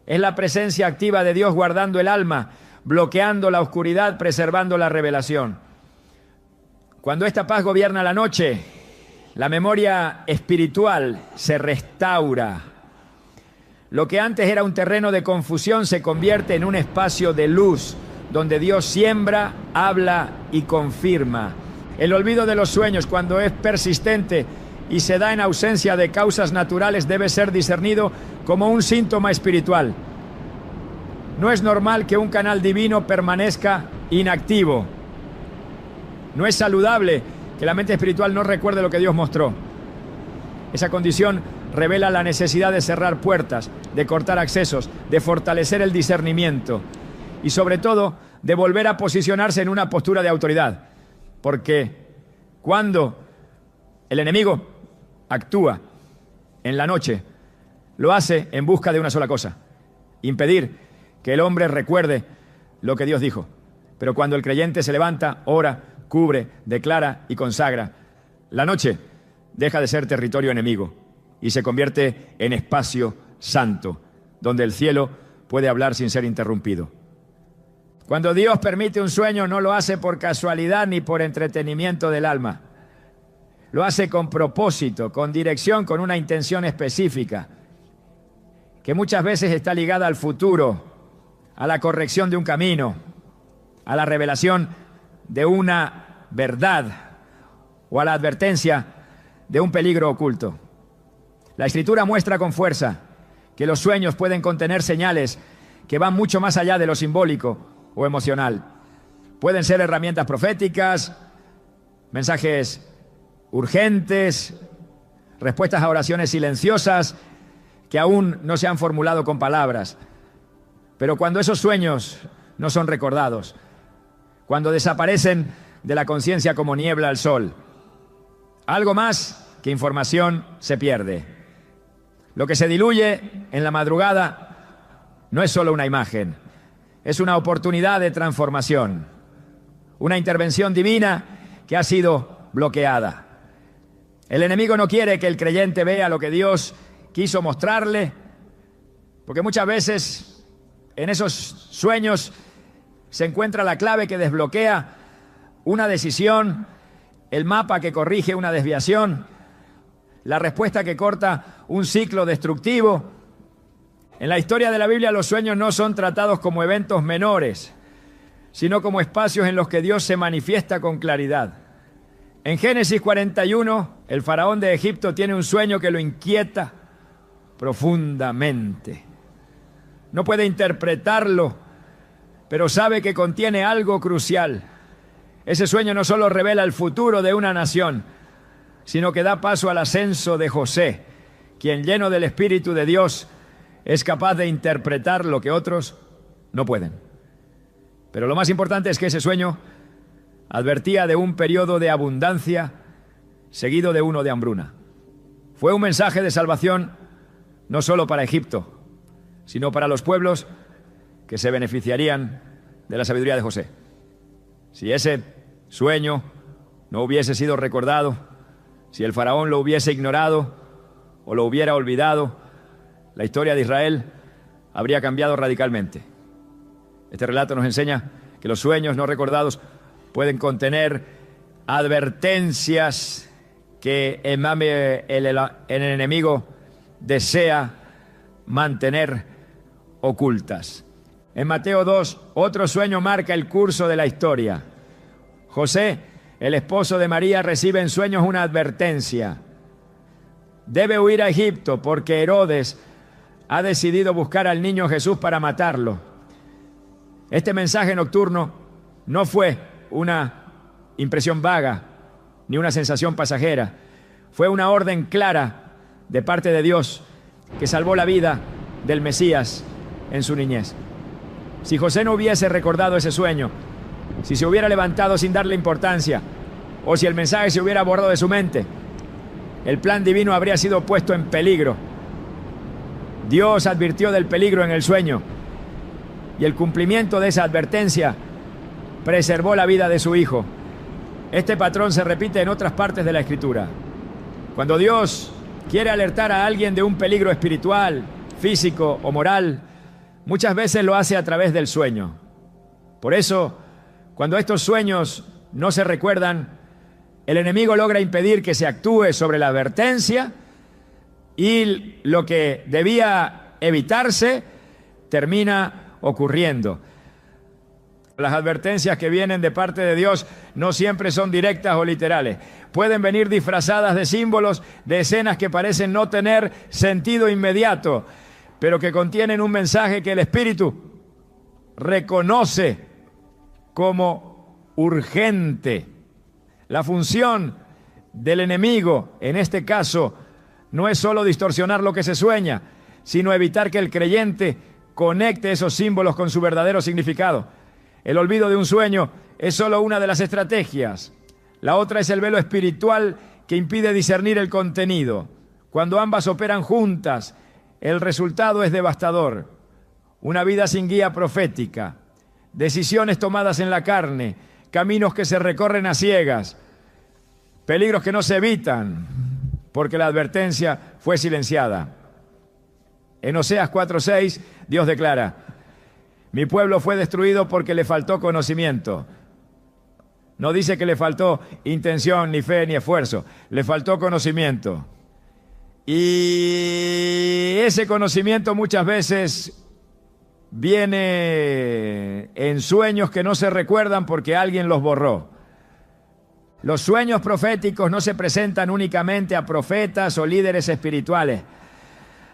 es la presencia activa de Dios guardando el alma, bloqueando la oscuridad, preservando la revelación. Cuando esta paz gobierna la noche, la memoria espiritual se restaura. lo que antes era un terreno de confusión se convierte en un espacio de luz, donde Dios siembra, habla y confirma. El olvido de los sueños, cuando es persistente y se da en ausencia de causas naturales, debe ser discernido como un síntoma espiritual. No es normal que un canal divino permanezca inactivo. No es saludable que la mente espiritual no recuerde lo que Dios mostró. Esa condición revela la necesidad de cerrar puertas, de cortar accesos, de fortalecer el discernimiento y sobre todo de volver a posicionarse en una postura de autoridad. Porque cuando el enemigo actúa en la noche, lo hace en busca de una sola cosa: impedir que el hombre recuerde lo que Dios dijo. Pero cuando el creyente se levanta, ora, cubre, declara y consagra, la noche deja de ser territorio enemigo y se convierte en espacio santo, donde el cielo puede hablar sin ser interrumpido. Cuando Dios permite un sueño, no lo hace por casualidad ni por entretenimiento del alma. Lo hace con propósito, con dirección, con una intención específica, que muchas veces está ligada al futuro, a la corrección de un camino, a la revelación de una verdad o a la advertencia de un peligro oculto. La Escritura muestra con fuerza que los sueños pueden contener señales que van mucho más allá de lo simbólico o emocional. Pueden ser herramientas proféticas, mensajes urgentes, respuestas a oraciones silenciosas que aún no se han formulado con palabras. Pero cuando esos sueños no son recordados, cuando desaparecen de la conciencia como niebla al sol, algo más que información se pierde. Lo que se diluye en la madrugada no es solo una imagen, es una oportunidad de transformación, una intervención divina que ha sido bloqueada. El enemigo no quiere que el creyente vea lo que Dios quiso mostrarle, porque muchas veces en esos sueños se encuentra la clave que desbloquea una decisión, el mapa que corrige una desviación, la respuesta que corta un ciclo destructivo. En la historia de la Biblia, los sueños no son tratados como eventos menores, sino como espacios en los que Dios se manifiesta con claridad. En Génesis 41, el faraón de Egipto tiene un sueño que lo inquieta profundamente. No puede interpretarlo, pero sabe que contiene algo crucial. Ese sueño no solo revela el futuro de una nación, sino que da paso al ascenso de José, quien, lleno del Espíritu de Dios, es capaz de interpretar lo que otros no pueden. Pero lo más importante es que ese sueño advertía de un periodo de abundancia seguido de uno de hambruna. Fue un mensaje de salvación no solo para Egipto, sino para los pueblos que se beneficiarían de la sabiduría de José. Si ese sueño no hubiese sido recordado, si el faraón lo hubiese ignorado o lo hubiera olvidado, la historia de Israel habría cambiado radicalmente. Este relato nos enseña que los sueños no recordados pueden contener advertencias que el enemigo desea mantener ocultas. En Mateo 2, otro sueño marca el curso de la historia. José, el esposo de María, recibe en sueños una advertencia. Debe huir a Egipto porque Herodes ha decidido buscar al niño Jesús para matarlo. Este mensaje nocturno no fue una impresión vaga ni una sensación pasajera. Fue una orden clara de parte de Dios que salvó la vida del Mesías en su niñez. Si José no hubiese recordado ese sueño, si se hubiera levantado sin darle importancia, o si el mensaje se hubiera borrado de su mente, el plan divino habría sido puesto en peligro. Dios advirtió del peligro en el sueño, y el cumplimiento de esa advertencia preservó la vida de su hijo. Este patrón se repite en otras partes de la Escritura. Cuando Dios quiere alertar a alguien de un peligro espiritual, físico o moral, muchas veces lo hace a través del sueño. Por eso, cuando estos sueños no se recuerdan, el enemigo logra impedir que se actúe sobre la advertencia y lo que debía evitarse, termina ocurriendo. Las advertencias que vienen de parte de Dios no siempre son directas o literales. Pueden venir disfrazadas de símbolos, de escenas que parecen no tener sentido inmediato, pero que contienen un mensaje que el Espíritu reconoce como urgente. La función del enemigo, en este caso, no es solo distorsionar lo que se sueña, sino evitar que el creyente conecte esos símbolos con su verdadero significado. El olvido de un sueño es solo una de las estrategias. La otra es el velo espiritual que impide discernir el contenido. Cuando ambas operan juntas, el resultado es devastador. Una vida sin guía profética, decisiones tomadas en la carne, caminos que se recorren a ciegas, peligros que no se evitan porque la advertencia fue silenciada. En Oseas 4:6, Dios declara: mi pueblo fue destruido porque le faltó conocimiento. No dice que le faltó intención, ni fe, ni esfuerzo. Le faltó conocimiento. Y ese conocimiento muchas veces viene en sueños que no se recuerdan porque alguien los borró. Los sueños proféticos no se presentan únicamente a profetas o líderes espirituales.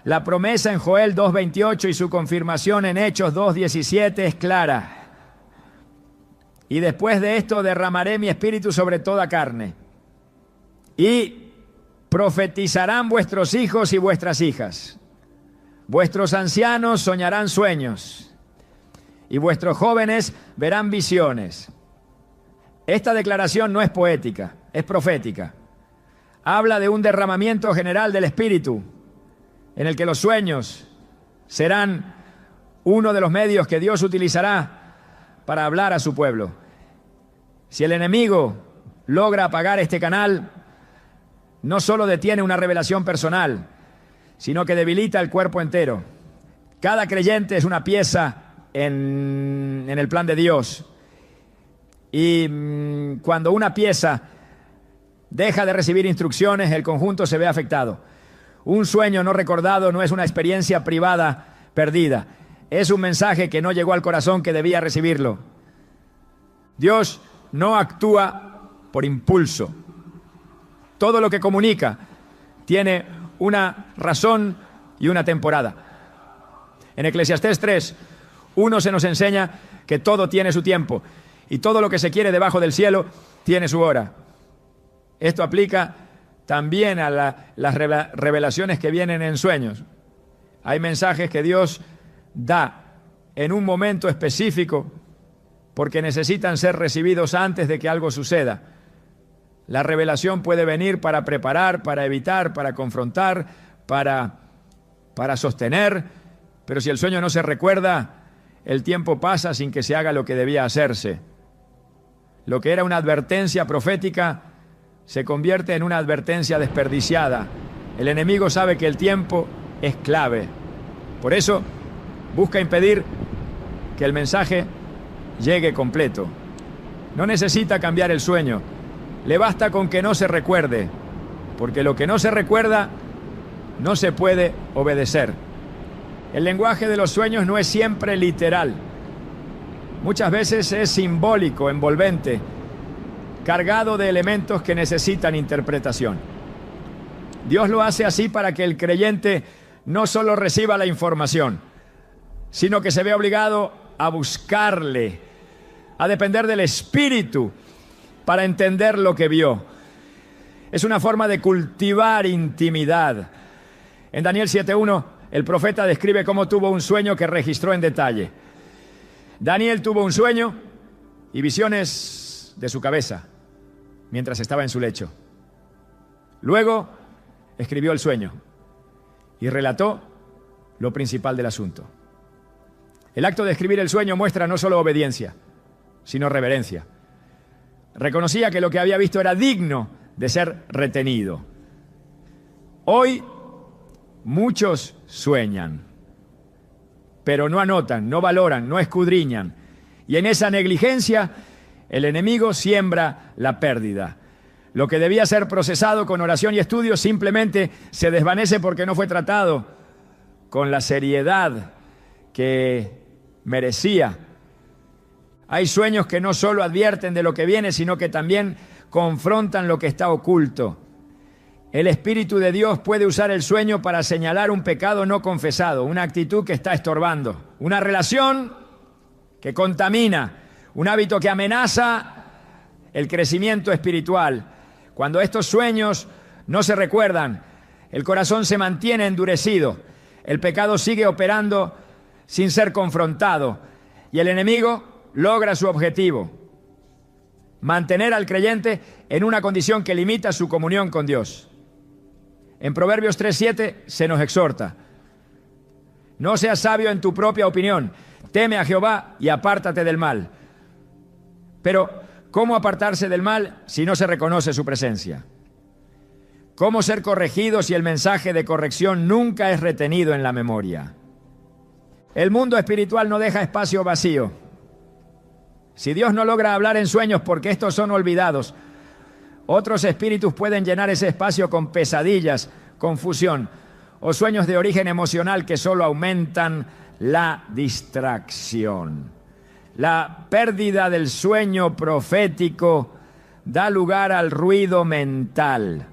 La promesa en Joel 2:28 y su confirmación en Hechos 2:17 es clara. Y después de esto derramaré mi espíritu sobre toda carne. Y profetizarán vuestros hijos y vuestras hijas. Vuestros ancianos soñarán sueños. Y vuestros jóvenes verán visiones. Esta declaración no es poética, es profética. Habla de un derramamiento general del espíritu, en el que los sueños serán uno de los medios que Dios utilizará para hablar a su pueblo. Si el enemigo logra apagar este canal, no solo detiene una revelación personal, sino que debilita el cuerpo entero. Cada creyente es una pieza en el plan de Dios. Y cuando una pieza deja de recibir instrucciones, el conjunto se ve afectado. Un sueño no recordado no es una experiencia privada perdida. Es un mensaje que no llegó al corazón que debía recibirlo. Dios no actúa por impulso. Todo lo que comunica tiene una razón y una temporada. En Eclesiastés 3:1 se nos enseña que todo tiene su tiempo y todo lo que se quiere debajo del cielo tiene su hora. Esto aplica también a las revelaciones que vienen en sueños. Hay mensajes que Dios da en un momento específico porque necesitan ser recibidos antes de que algo suceda. La revelación puede venir para preparar, para evitar, para confrontar, para sostener, pero si el sueño no se recuerda, el tiempo pasa sin que se haga lo que debía hacerse. Lo que era una advertencia profética se convierte en una advertencia desperdiciada. El enemigo sabe que el tiempo es clave. Por eso, busca impedir que el mensaje llegue completo. No necesita cambiar el sueño. Le basta con que no se recuerde, porque lo que no se recuerda no se puede obedecer. El lenguaje de los sueños no es siempre literal. Muchas veces es simbólico, envolvente, cargado de elementos que necesitan interpretación. Dios lo hace así para que el creyente no solo reciba la información, sino que se vea obligado a buscarle, a depender del Espíritu para entender lo que vio. Es una forma de cultivar intimidad. En Daniel 7:1, el profeta describe cómo tuvo un sueño que registró en detalle. Daniel tuvo un sueño y visiones de su cabeza mientras estaba en su lecho. Luego escribió el sueño y relató lo principal del asunto. El acto de escribir el sueño muestra no solo obediencia, sino reverencia. Reconocía que lo que había visto era digno de ser retenido. Hoy muchos sueñan, pero no anotan, no valoran, no escudriñan. Y en esa negligencia, el enemigo siembra la pérdida. Lo que debía ser procesado con oración y estudio simplemente se desvanece porque no fue tratado con la seriedad que merecía. Hay sueños que no solo advierten de lo que viene, sino que también confrontan lo que está oculto. El Espíritu de Dios puede usar el sueño para señalar un pecado no confesado, una actitud que está estorbando, una relación que contamina, un hábito que amenaza el crecimiento espiritual. Cuando estos sueños no se recuerdan, el corazón se mantiene endurecido, el pecado sigue operando sin ser confrontado y el enemigo logra su objetivo: mantener al creyente en una condición que limita su comunión con Dios. En Proverbios 3:7 se nos exhorta: no seas sabio en tu propia opinión, teme a Jehová y apártate del mal. Pero, ¿cómo apartarse del mal si no se reconoce su presencia? ¿Cómo ser corregido si el mensaje de corrección nunca es retenido en la memoria? El mundo espiritual no deja espacio vacío. Si Dios no logra hablar en sueños porque estos son olvidados, otros espíritus pueden llenar ese espacio con pesadillas, confusión o sueños de origen emocional que solo aumentan la distracción. La pérdida del sueño profético da lugar al ruido mental.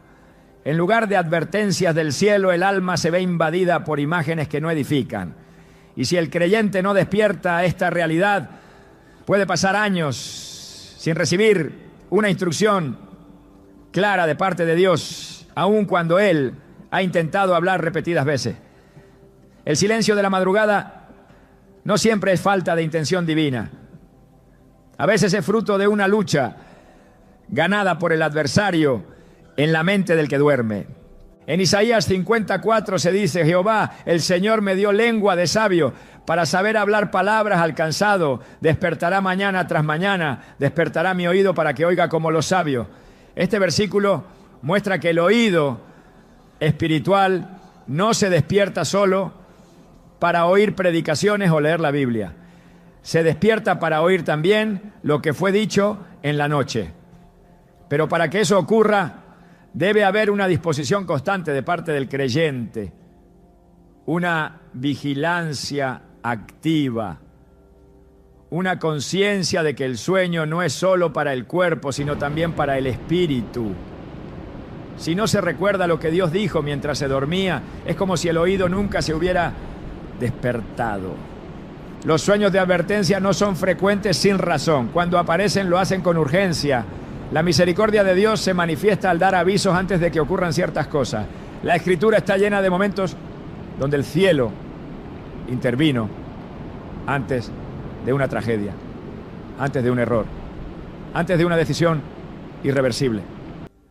En lugar de advertencias del cielo, el alma se ve invadida por imágenes que no edifican. Y si el creyente no despierta a esta realidad, puede pasar años sin recibir una instrucción clara de parte de Dios, aun cuando Él ha intentado hablar repetidas veces. El silencio de la madrugada no siempre es falta de intención divina. A veces es fruto de una lucha ganada por el adversario en la mente del que duerme. En Isaías 54 se dice: Jehová, el Señor me dio lengua de sabio para saber hablar palabras al cansado. Despertará mañana tras mañana, despertará mi oído para que oiga como los sabios. Este versículo muestra que el oído espiritual no se despierta solo para oír predicaciones o leer la Biblia. Se despierta para oír también lo que fue dicho en la noche. Pero para que eso ocurra, debe haber una disposición constante de parte del creyente, una vigilancia activa, una conciencia de que el sueño no es solo para el cuerpo, sino también para el espíritu. Si no se recuerda lo que Dios dijo mientras se dormía, es como si el oído nunca se hubiera despertado. Los sueños de advertencia no son frecuentes sin razón. Cuando aparecen, lo hacen con urgencia. La misericordia de Dios se manifiesta al dar avisos antes de que ocurran ciertas cosas. La Escritura está llena de momentos donde el cielo intervino antes de una tragedia, antes de un error, antes de una decisión irreversible.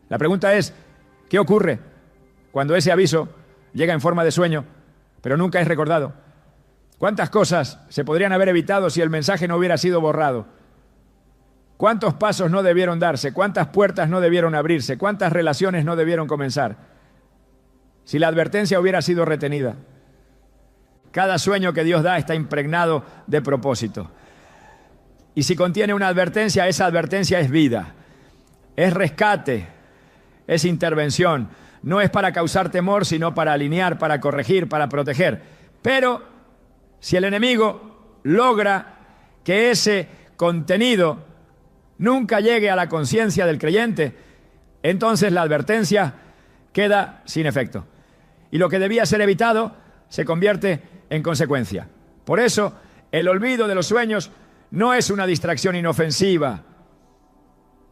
La pregunta es: ¿qué ocurre cuando ese aviso llega en forma de sueño, pero nunca es recordado? ¿Cuántas cosas se podrían haber evitado si el mensaje no hubiera sido borrado? ¿Cuántos pasos no debieron darse? ¿Cuántas puertas no debieron abrirse? ¿Cuántas relaciones no debieron comenzar si la advertencia hubiera sido retenida? Cada sueño que Dios da está impregnado de propósito. Y si contiene una advertencia, esa advertencia es vida, es rescate, es intervención. No es para causar temor, sino para alinear, para corregir, para proteger. Pero si el enemigo logra que ese contenido nunca llegue a la conciencia del creyente, entonces la advertencia queda sin efecto. Y lo que debía ser evitado se convierte en consecuencia. Por eso, el olvido de los sueños no es una distracción inofensiva.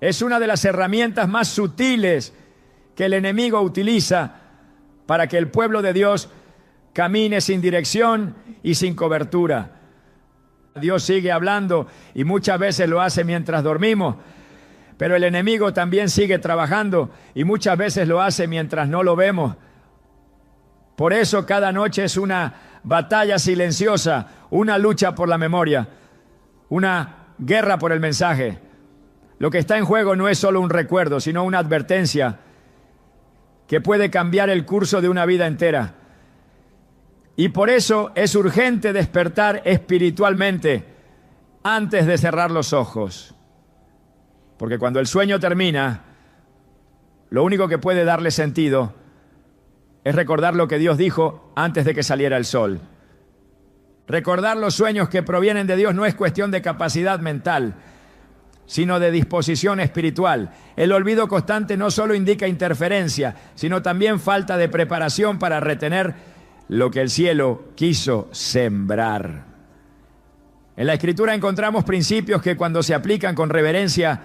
Es una de las herramientas más sutiles que el enemigo utiliza para que el pueblo de Dios camine sin dirección y sin cobertura. Dios sigue hablando y muchas veces lo hace mientras dormimos, pero el enemigo también sigue trabajando y muchas veces lo hace mientras no lo vemos. Por eso cada noche es una batalla silenciosa, una lucha por la memoria, una guerra por el mensaje. Lo que está en juego no es solo un recuerdo, sino una advertencia que puede cambiar el curso de una vida entera. Y por eso es urgente despertar espiritualmente antes de cerrar los ojos. Porque cuando el sueño termina, lo único que puede darle sentido es recordar lo que Dios dijo antes de que saliera el sol. Recordar los sueños que provienen de Dios no es cuestión de capacidad mental, sino de disposición espiritual. El olvido constante no solo indica interferencia, sino también falta de preparación para retener lo que el cielo quiso sembrar. En la Escritura encontramos principios que, cuando se aplican con reverencia,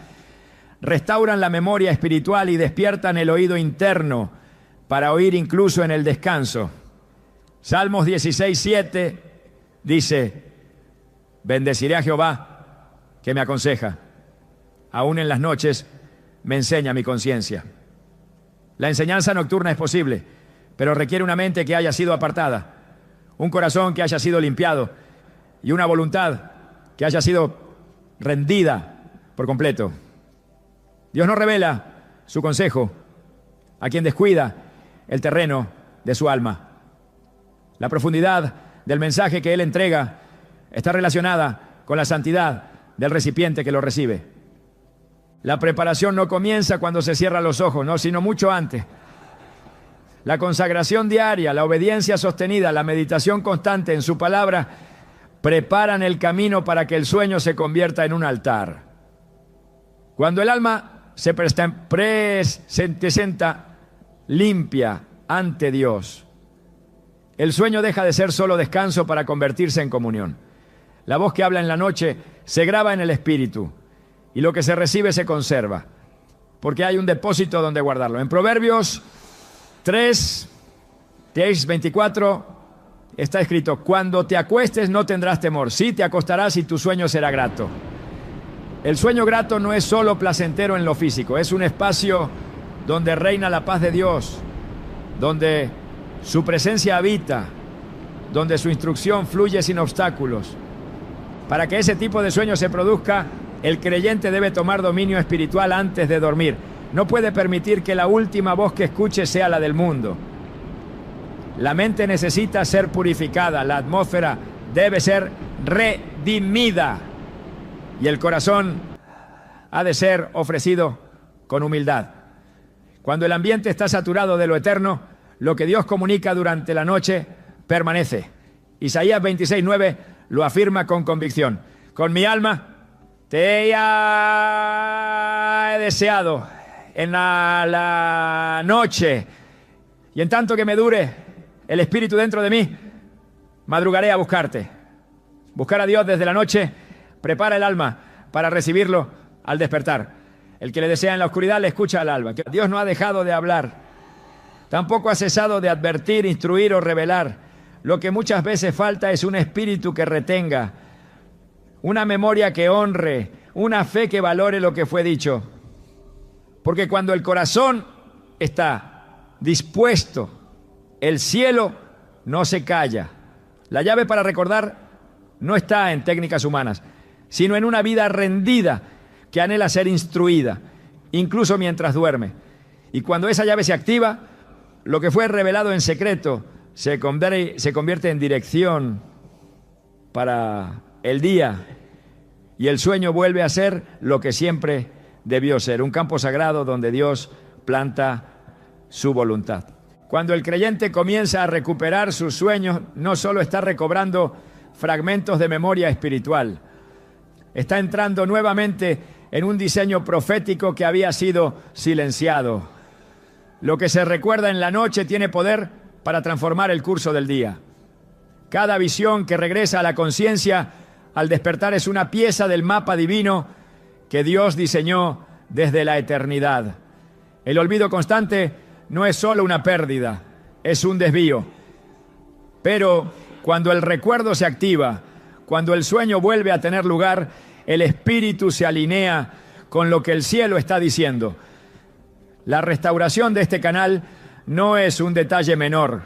restauran la memoria espiritual y despiertan el oído interno para oír incluso en el descanso. Salmos 16:7 dice: bendeciré a Jehová, que me aconseja. Aún en las noches me enseña mi conciencia. La enseñanza nocturna es posible, pero requiere una mente que haya sido apartada, un corazón que haya sido limpiado y una voluntad que haya sido rendida por completo. Dios no revela su consejo a quien descuida el terreno de su alma. La profundidad del mensaje que Él entrega está relacionada con la santidad del recipiente que lo recibe. La preparación no comienza cuando se cierran los ojos, no, sino mucho antes. La consagración diaria, la obediencia sostenida, la meditación constante en su palabra preparan el camino para que el sueño se convierta en un altar. Cuando el alma se presenta limpia ante Dios, el sueño deja de ser solo descanso para convertirse en comunión. La voz que habla en la noche se graba en el espíritu y lo que se recibe se conserva, porque hay un depósito donde guardarlo. En Proverbios 3:24 está escrito: cuando te acuestes no tendrás temor, sí te acostarás y tu sueño será grato. El sueño grato no es solo placentero en lo físico, es un espacio donde reina la paz de Dios, donde su presencia habita, donde su instrucción fluye sin obstáculos. Para que ese tipo de sueño se produzca, el creyente debe tomar dominio espiritual antes de dormir. No puede permitir que la última voz que escuche sea la del mundo. La mente necesita ser purificada, la atmósfera debe ser redimida y el corazón ha de ser ofrecido con humildad. Cuando el ambiente está saturado de lo eterno, lo que Dios comunica durante la noche permanece. Isaías 26:9 lo afirma con convicción: con mi alma te he deseado en la noche, y en tanto que me dure el espíritu dentro de mí, madrugaré a buscarte. Buscar a Dios desde la noche prepara el alma para recibirlo al despertar. El que le desea en la oscuridad le escucha al alba. Dios no ha dejado de hablar, tampoco ha cesado de advertir, instruir o revelar. Lo que muchas veces falta es un espíritu que retenga, una memoria que honre, una fe que valore lo que fue dicho. Porque cuando el corazón está dispuesto, el cielo no se calla. La llave para recordar no está en técnicas humanas, sino en una vida rendida que anhela ser instruida, incluso mientras duerme. Y cuando esa llave se activa, lo que fue revelado en secreto se convierte en dirección para el día, y el sueño vuelve a ser lo que siempre debió ser, un campo sagrado donde Dios planta su voluntad. Cuando el creyente comienza a recuperar sus sueños, no solo está recobrando fragmentos de memoria espiritual, está entrando nuevamente en un diseño profético que había sido silenciado. Lo que se recuerda en la noche tiene poder para transformar el curso del día. Cada visión que regresa a la conciencia al despertar es una pieza del mapa divino que Dios diseñó desde la eternidad. El olvido constante no es solo una pérdida, es un desvío. Pero cuando el recuerdo se activa, cuando el sueño vuelve a tener lugar, el espíritu se alinea con lo que el cielo está diciendo. La restauración de este canal no es un detalle menor,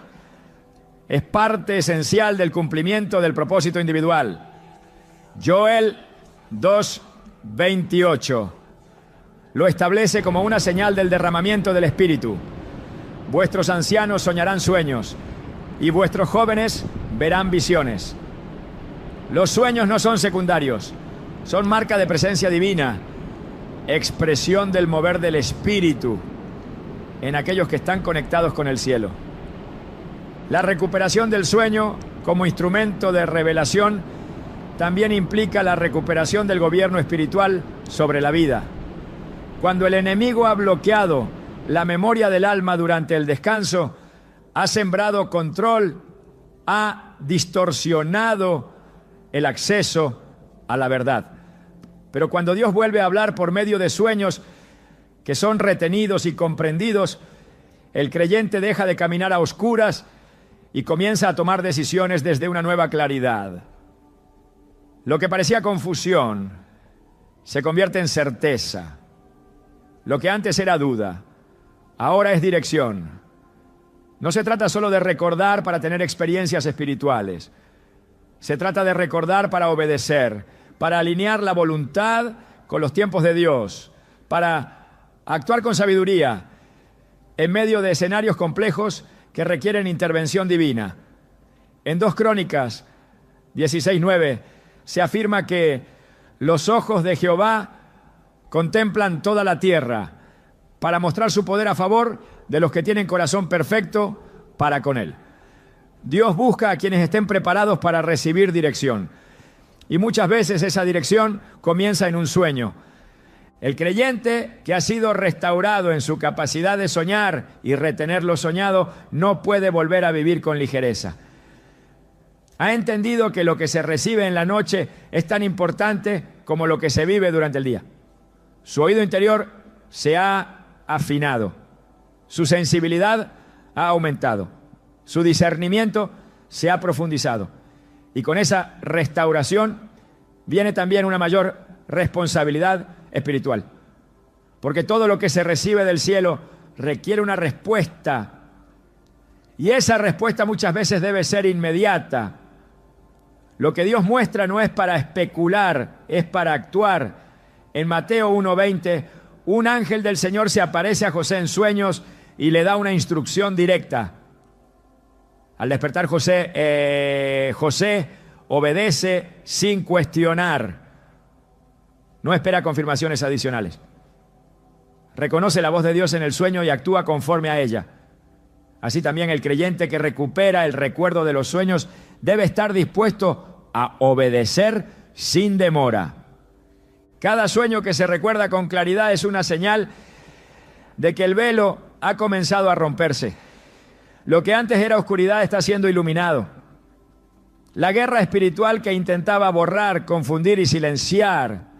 es parte esencial del cumplimiento del propósito individual. Joel 2:28 lo establece como una señal del derramamiento del Espíritu. Vuestros ancianos soñarán sueños y vuestros jóvenes verán visiones. Los sueños no son secundarios, son marca de presencia divina, expresión del mover del Espíritu en aquellos que están conectados con el cielo. La recuperación del sueño como instrumento de revelación también implica la recuperación del gobierno espiritual sobre la vida. Cuando el enemigo ha bloqueado la memoria del alma durante el descanso, ha sembrado control, ha distorsionado el acceso a la verdad. Pero cuando Dios vuelve a hablar por medio de sueños que son retenidos y comprendidos, el creyente deja de caminar a oscuras y comienza a tomar decisiones desde una nueva claridad. Lo que parecía confusión se convierte en certeza. Lo que antes era duda, ahora es dirección. No se trata solo de recordar para tener experiencias espirituales. Se trata de recordar para obedecer, para alinear la voluntad con los tiempos de Dios, para actuar con sabiduría en medio de escenarios complejos que requieren intervención divina. En 2 Crónicas 16:9 se afirma que los ojos de Jehová contemplan toda la tierra para mostrar su poder a favor de los que tienen corazón perfecto para con Él. Dios busca a quienes estén preparados para recibir dirección. Y muchas veces esa dirección comienza en un sueño. El creyente que ha sido restaurado en su capacidad de soñar y retener lo soñado no puede volver a vivir con ligereza. Ha entendido que lo que se recibe en la noche es tan importante como lo que se vive durante el día. Su oído interior se ha afinado, su sensibilidad ha aumentado, su discernimiento se ha profundizado. Y con esa restauración viene también una mayor responsabilidad espiritual. Porque todo lo que se recibe del cielo requiere una respuesta. Y esa respuesta muchas veces debe ser inmediata. Lo que Dios muestra no es para especular, es para actuar. En Mateo 1:20, un ángel del Señor se aparece a José en sueños y le da una instrucción directa. Al despertar José obedece sin cuestionar. No espera confirmaciones adicionales. Reconoce la voz de Dios en el sueño y actúa conforme a ella. Así también el creyente que recupera el recuerdo de los sueños debe estar dispuesto a obedecer sin demora. Cada sueño que se recuerda con claridad es una señal de que el velo ha comenzado a romperse. Lo que antes era oscuridad está siendo iluminado. La guerra espiritual que intentaba borrar, confundir y silenciar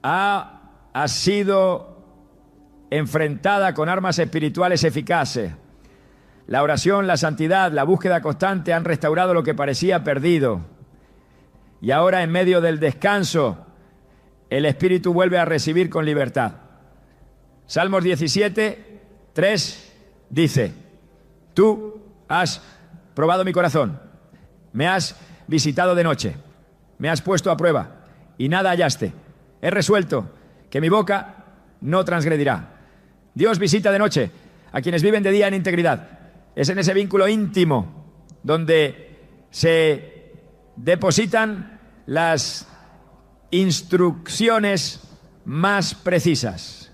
ha sido enfrentada con armas espirituales eficaces. La oración, la santidad, la búsqueda constante han restaurado lo que parecía perdido. Y ahora, en medio del descanso, el espíritu vuelve a recibir con libertad. Salmos 17:3 dice: Tú has probado mi corazón, me has visitado de noche, me has puesto a prueba y nada hallaste. He resuelto que mi boca no transgredirá. Dios visita de noche a quienes viven de día en integridad. Es en ese vínculo íntimo donde se depositan las instrucciones más precisas.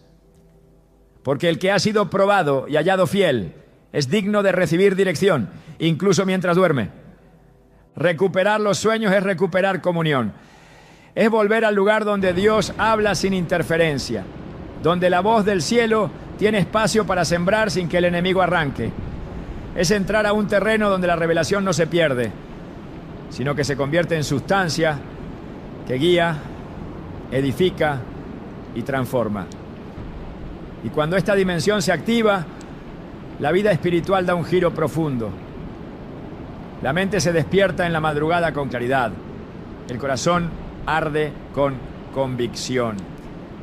Porque el que ha sido probado y hallado fiel es digno de recibir dirección, incluso mientras duerme. Recuperar los sueños es recuperar comunión. Es volver al lugar donde Dios habla sin interferencia, donde la voz del cielo tiene espacio para sembrar sin que el enemigo arranque. Es entrar a un terreno donde la revelación no se pierde, sino que se convierte en sustancia que guía, edifica y transforma. Y cuando esta dimensión se activa, la vida espiritual da un giro profundo. La mente se despierta en la madrugada con claridad. El corazón arde con convicción.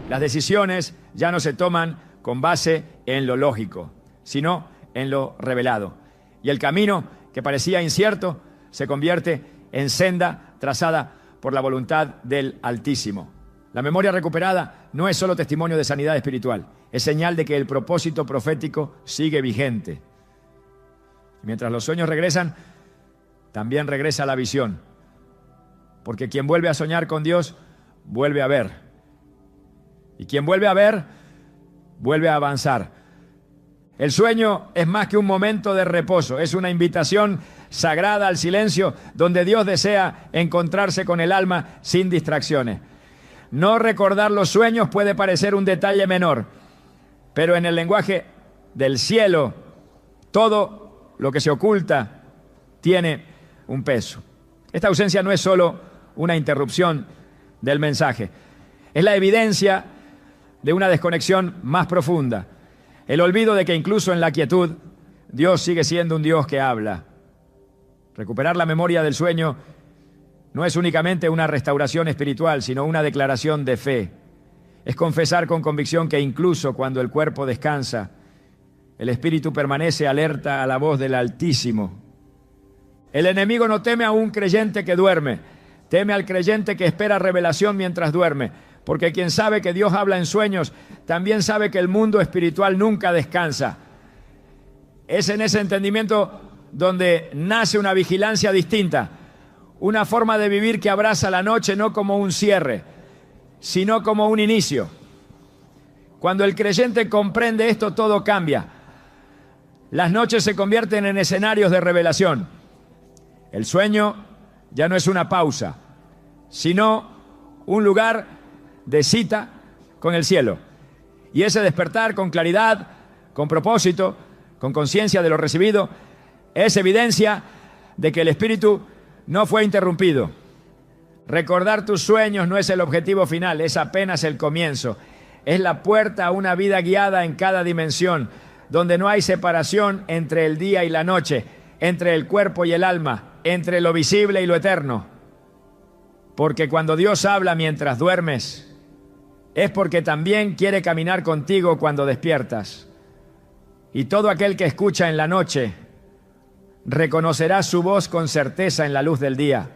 Las decisiones ya no se toman con base en lo lógico, sino en lo revelado. Y el camino que parecía incierto se convierte en senda trazada por la voluntad del Altísimo. La memoria recuperada no es solo testimonio de sanidad espiritual, es señal de que el propósito profético sigue vigente. Mientras los sueños regresan, también regresa la visión. Porque quien vuelve a soñar con Dios, vuelve a ver. Y quien vuelve a ver, vuelve a avanzar. El sueño es más que un momento de reposo, es una invitación sagrada al silencio donde Dios desea encontrarse con el alma sin distracciones. No recordar los sueños puede parecer un detalle menor, pero en el lenguaje del cielo, todo lo que se oculta tiene un peso. Esta ausencia no es solo una interrupción del mensaje, es la evidencia de una desconexión más profunda. El olvido de que incluso en la quietud, Dios sigue siendo un Dios que habla. Recuperar la memoria del sueño no es únicamente una restauración espiritual, sino una declaración de fe. Es confesar con convicción que incluso cuando el cuerpo descansa, el espíritu permanece alerta a la voz del Altísimo. El enemigo no teme a un creyente que duerme, teme al creyente que espera revelación mientras duerme. Porque quien sabe que Dios habla en sueños, también sabe que el mundo espiritual nunca descansa. Es en ese entendimiento donde nace una vigilancia distinta, una forma de vivir que abraza la noche no como un cierre, sino como un inicio. Cuando el creyente comprende esto, todo cambia. Las noches se convierten en escenarios de revelación. El sueño ya no es una pausa, sino un lugar de cita con el cielo. Y ese despertar con claridad, con propósito, con conciencia de lo recibido, es evidencia de que el espíritu no fue interrumpido. Recordar tus sueños no es el objetivo final, es apenas el comienzo. Es la puerta a una vida guiada en cada dimensión, donde no hay separación entre el día y la noche, entre el cuerpo y el alma, entre lo visible y lo eterno. Porque cuando Dios habla mientras duermes, es porque también quiere caminar contigo cuando despiertas. Y todo aquel que escucha en la noche reconocerá su voz con certeza en la luz del día.